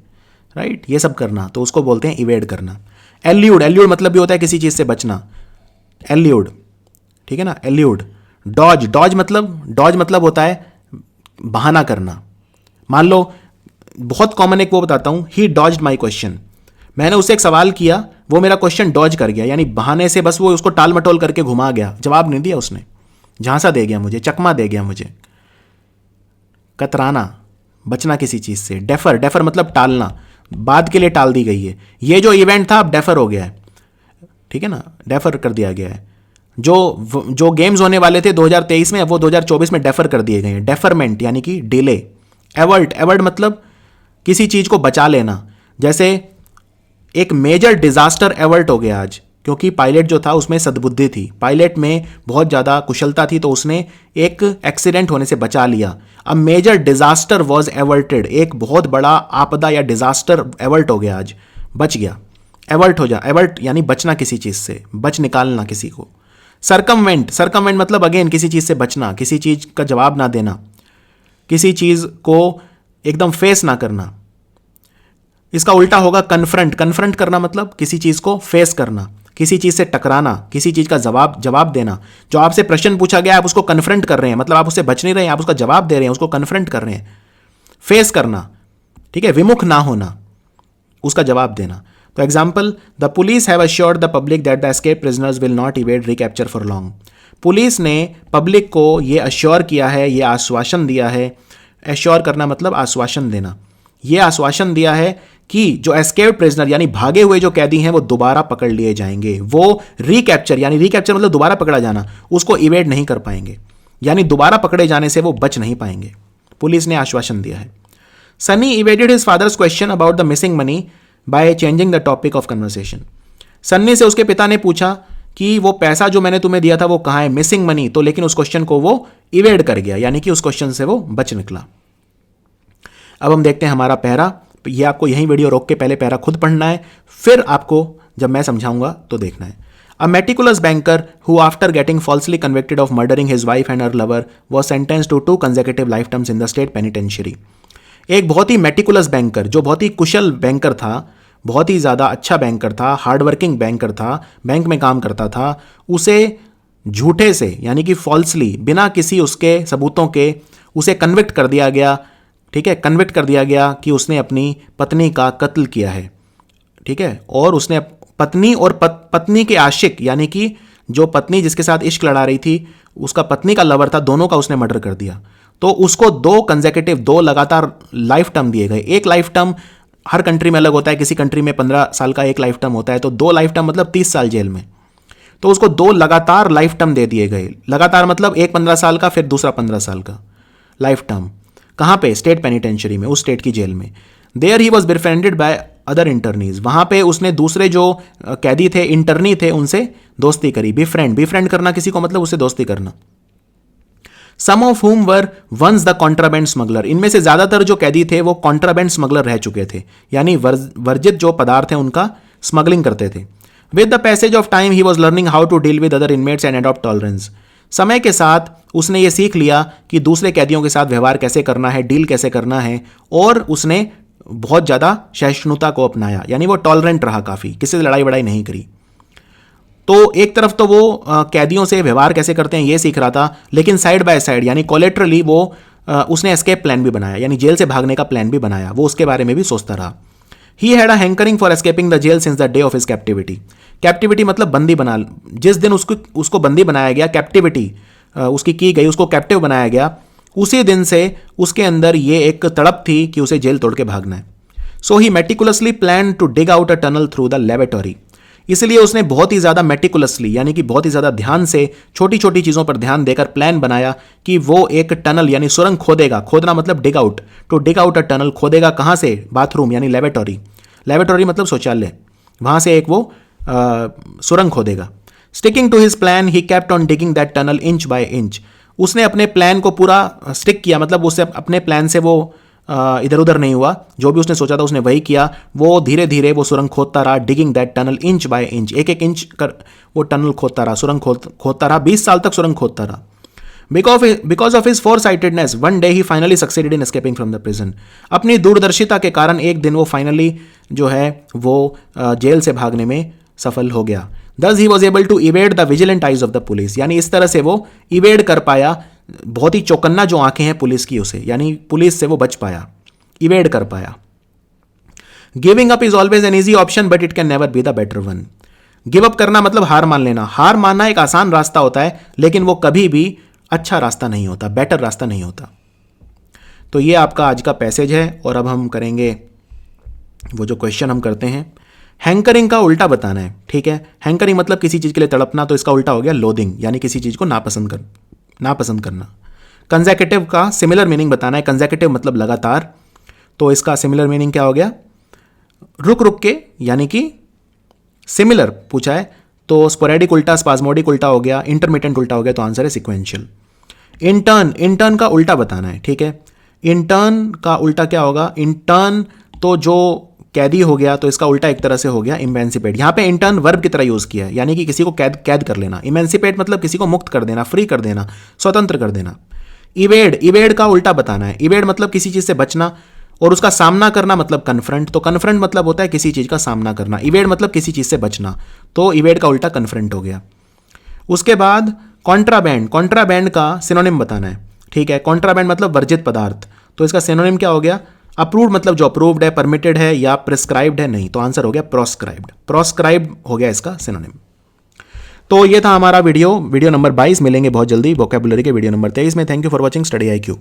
[SPEAKER 1] राइट, ये सब करना, तो उसको बोलते हैं इवेड करना। एल्यूड, एल्यूड मतलब भी होता है किसी चीज से बचना, एल्यूड, ठीक है ना, एल्यूड। डॉज, डॉज मतलब होता है बहाना करना। मान लो बहुत कॉमन एक वो बताता हूं, ही डॉज्ड माई क्वेश्चन। मैंने उससे एक सवाल किया, वो मेरा क्वेश्चन डॉज कर गया, यानी बहाने से बस वो उसको टाल मटोल करके घुमा गया, जवाब नहीं दिया उसने, झांसा दे गया मुझे, चकमा दे गया मुझे। कतराना, बचना किसी चीज से। डेफर, डेफर मतलब टालना, बाद के लिए टाल दी गई है। ये जो इवेंट था अब डेफर हो गया है, ठीक है ना, डेफर कर दिया गया है। जो गेम्स होने वाले थे 2023 में, अब वो 2024 में डेफर कर दिए गए हैं। डेफरमेंट यानी कि डिले। एवर्ट, एवर्ट मतलब किसी चीज को बचा लेना। जैसे एक मेजर डिजास्टर एवर्ट हो गया आज, क्योंकि पायलट जो था उसमें सद्बुद्धि थी, पायलट में बहुत ज़्यादा कुशलता थी, तो उसने एक एक्सीडेंट होने से बचा लिया। A major disaster was averted, एक बहुत बड़ा आपदा या डिजास्टर एवर्ट हो गया, आज बच गया। एवर्ट हो जा, एवर्ट यानी बचना किसी चीज से, बच निकालना किसी को। सरकमवेंट, सरकमवेंट मतलब अगेन किसी चीज से बचना, किसी चीज का जवाब ना देना, किसी चीज को एकदम फेस ना करना। इसका उल्टा होगा कन्फ्रंट, कन्फ्रंट करना मतलब किसी चीज को फेस करना, किसी चीज से टकराना, किसी चीज का जवाब देना। जो आपसे प्रश्न पूछा गया आप उसको कन्फ्रंट कर रहे हैं, मतलब आप उससे बच नहीं रहे हैं, आप उसका जवाब दे रहे हैं, उसको कन्फ्रंट कर रहे हैं, फेस करना, ठीक है, विमुख ना होना, उसका जवाब देना। तो example, the police have assured the public that the escape prisoners will not evade recapture for long. Police ने पब्लिक को यह अश्योर किया है, यह आश्वासन दिया है, एश्योर करना मतलब आश्वासन देना, यह आश्वासन दिया है कि जो एस्केप्ड प्रिजनर यानी भागे हुए जो कैदी हैं वो दोबारा पकड़ लिए जाएंगे, वो रिकैप्चर यानी रिकैप्चर मतलब दोबारा पकड़ा जाना, उसको इवेड नहीं कर पाएंगे, यानी दोबारा पकड़े जाने से वो बच नहीं पाएंगे। पुलिस ने आश्वासन दिया है। Sunny evaded his father's question about the missing money by changing the topic of conversation. Sunny से उसके पिता ने पूछा कि वो पैसा जो मैंने तुम्हें दिया था वो कहाँ है, मिसिंग मनी, तो लेकिन उस क्वेश्चन को वो इवेड कर गया, यानी कि उस क्वेश्चन से वो बच निकला। अब हम देखते हैं हमारा पैरा। ये आपको यही वीडियो रोक के पहले पैरा खुद पढ़ना है, फिर आपको जब मैं समझाऊंगा तो देखना है। A meticulous banker who after getting falsely convicted of murdering his wife and her lover was sentenced to 2 consecutive life terms in the state penitentiary. एक बहुत ही मेटिकुलस बैंकर, जो बहुत ही कुशल बैंकर था, बहुत ही ज़्यादा अच्छा बैंकर था, हार्डवर्किंग बैंकर था, बैंक में काम करता था, उसे झूठे से यानी कि फॉल्सली, बिना किसी उसके सबूतों के उसे कन्विक्ट कर दिया गया, ठीक है, कन्विक्ट कर दिया गया कि उसने अपनी पत्नी का कत्ल किया है, ठीक है, और उसने पत्नी और पत्नी के आशिक यानी कि जो पत्नी जिसके साथ इश्क लड़ा रही थी उसका पत्नी का लवर था, दोनों का उसने मर्डर कर दिया। तो उसको 2 कंसेक्यूटिव, 2 लगातार लाइफ टर्म दिए गए। एक लाइफ टर्म हर कंट्री में अलग होता है, किसी कंट्री में 15 साल का एक लाइफ टर्म होता है, तो 2 लाइफ टर्म मतलब 30 साल जेल में। तो उसको 2 लगातार लाइफ टर्म दे दिए गए। लगातार मतलब एक 15 साल का, फिर दूसरा 15 साल का लाइफ टर्म। कहाँ पे? स्टेट पेनिटेंशियरी में, उस स्टेट की जेल में। There he was befriended by other internees, वहां पे उसने दूसरे जो कैदी थे, इंटर्नी थे, उनसे दोस्ती करी। बिफ्रेंड करना किसी को मतलब उससे दोस्ती करना। Some of whom were once the contraband smuggler, इनमें से ज्यादातर जो कैदी थे वो कॉन्ट्राबैंड स्मगलर रह चुके थे, यानी वर्जित जो पदार्थ हैं उनका स्मगलिंग करते थे। With the passage of time he was learning how to deal with other inmates and adopt tolerance. समय के साथ उसने ये सीख लिया कि दूसरे कैदियों के साथ व्यवहार कैसे करना है, डील कैसे करना है, और उसने बहुत ज़्यादा सहिष्णुता को अपनाया, यानी वो टॉलरेंट रहा काफ़ी, किसी से लड़ाई वड़ाई नहीं करी। तो एक तरफ तो वो कैदियों से व्यवहार कैसे करते हैं ये सीख रहा था, लेकिन साइड बाय साइड यानी कोलेटरली वो उसने एस्केप प्लान भी बनाया, यानी जेल से भागने का प्लान भी बनाया, वो उसके बारे में भी सोचता रहा। He had a hankering for escaping the jail since the day of his captivity. Captivity मतलब बंदी बना, जिस दिन उसको बंदी बनाया गया, कैप्टिविटी उसकी की गई, उसको कैप्टिव बनाया गया, उसी दिन से उसके अंदर ये एक तड़प थी कि उसे जेल तोड़ के भागना है। So he meticulously plan to dig out a tunnel through the laboratory. इसलिए उसने बहुत ही ज़्यादा मेटिकुलसली यानी कि बहुत ही ज़्यादा ध्यान से, छोटी छोटी चीज़ों पर ध्यान देकर प्लान बनाया कि वो एक टनल यानी सुरंग खोदेगा। खोदना मतलब dig out, to dig out a tunnel, खोदेगा कहाँ से? बाथरूम यानी लेबोरेटरी, लेबोरेटरी मतलब शौचालय, वहाँ से एक वो सुरंग खोदेगा। Sticking to his plan he kept on digging that tunnel inch by inch. उसने अपने प्लान को पूरा स्टिक किया, मतलब उससे अपने प्लान से वो इधर उधर नहीं हुआ, जो भी उसने सोचा था उसने वही किया। वो धीरे धीरे वो सुरंग खोदता रहा, digging that tunnel inch by inch, एक एक इंच कर वो टनल खोदता रहा, सुरंग खोदता रहा, 20 साल तक सुरंग खोदता रहा। Because of his foresightedness one day he finally succeeded in escaping from the prison. अपनी दूरदर्शिता के कारण एक दिन वो फाइनली जो है वो जेल से भागने में सफल हो गया। Thus he was able to evade the vigilant eyes of the police, यानी इस तरह से वो इवेड कर पाया, बहुत ही चौकन्ना जो आंखें हैं पुलिस की उसे, यानी पुलिस से वो बच पाया, इवेड कर पाया। Giving up is always an easy option but it can never be the better one. Give up करना मतलब हार मान लेना। हार मानना एक आसान रास्ता होता है, लेकिन वो कभी भी अच्छा रास्ता नहीं होता, बेटर रास्ता नहीं होता। तो ये आपका आज का पैसेज है, और अब हम करेंगे वो जो क्वेश्चन हम करते हैं। हैंकरिंग का उल्टा बताना है, ठीक है। हैंकरिंग मतलब किसी चीज़ के लिए तड़पना, तो इसका उल्टा हो गया लोदिंग, यानी किसी चीज़ को नापसंद करना। कंसेक्यूटिव का सिमिलर मीनिंग बताना है। कंसेक्यूटिव मतलब लगातार, तो इसका सिमिलर मीनिंग क्या हो गया? रुक रुक के, यानी कि सिमिलर पूछा है तो स्पोरेडिक उल्टा, स्पाज्मोडिक उल्टा हो गया, इंटरमिटेंट उल्टा हो गया, तो आंसर है सिक्वेंशियल। इंटर्न, इंटर्न का उल्टा बताना है, ठीक है। इंटर्न का उल्टा क्या होगा? इंटर्न तो जो कैदी हो गया, तो इसका उल्टा एक तरह से हो गया इमेंसिपेट। यहां पे इंटर्न वर्ब की तरह यूज किया है, यानी कि किसी को कैद कैद कर लेना। इमेंसिपेट मतलब किसी को मुक्त कर देना, फ्री कर देना, स्वतंत्र कर देना। इवेड, इवेड का उल्टा बताना है। इवेड मतलब किसी चीज से बचना, और उसका सामना करना मतलब कन्फ्रंट। तो कन्फ्रंट मतलब होता है किसी चीज का सामना करना, इवेड मतलब किसी चीज से बचना, तो इवेड का उल्टा कन्फ्रंट हो गया। उसके बाद कॉन्ट्राबैंड, कॉन्ट्राबैंड का सिनोनिम बताना है, ठीक है। कॉन्ट्राबैंड मतलब वर्जित पदार्थ, तो इसका सिनोनिम क्या हो गया? अप्रूव्ड मतलब जो अप्रूव्ड है, परमिटेड है या प्रिस्क्राइब्ड है, नहीं, तो आंसर हो गया प्रोस्क्राइब्ड। प्रोस्क्राइब्ड हो गया इसका सिनोनिम। तो ये था हमारा वीडियो नंबर 22। मिलेंगे बहुत जल्दी वोकैबुलरी के वीडियो नंबर 23 में। Thank you for watching study IQ।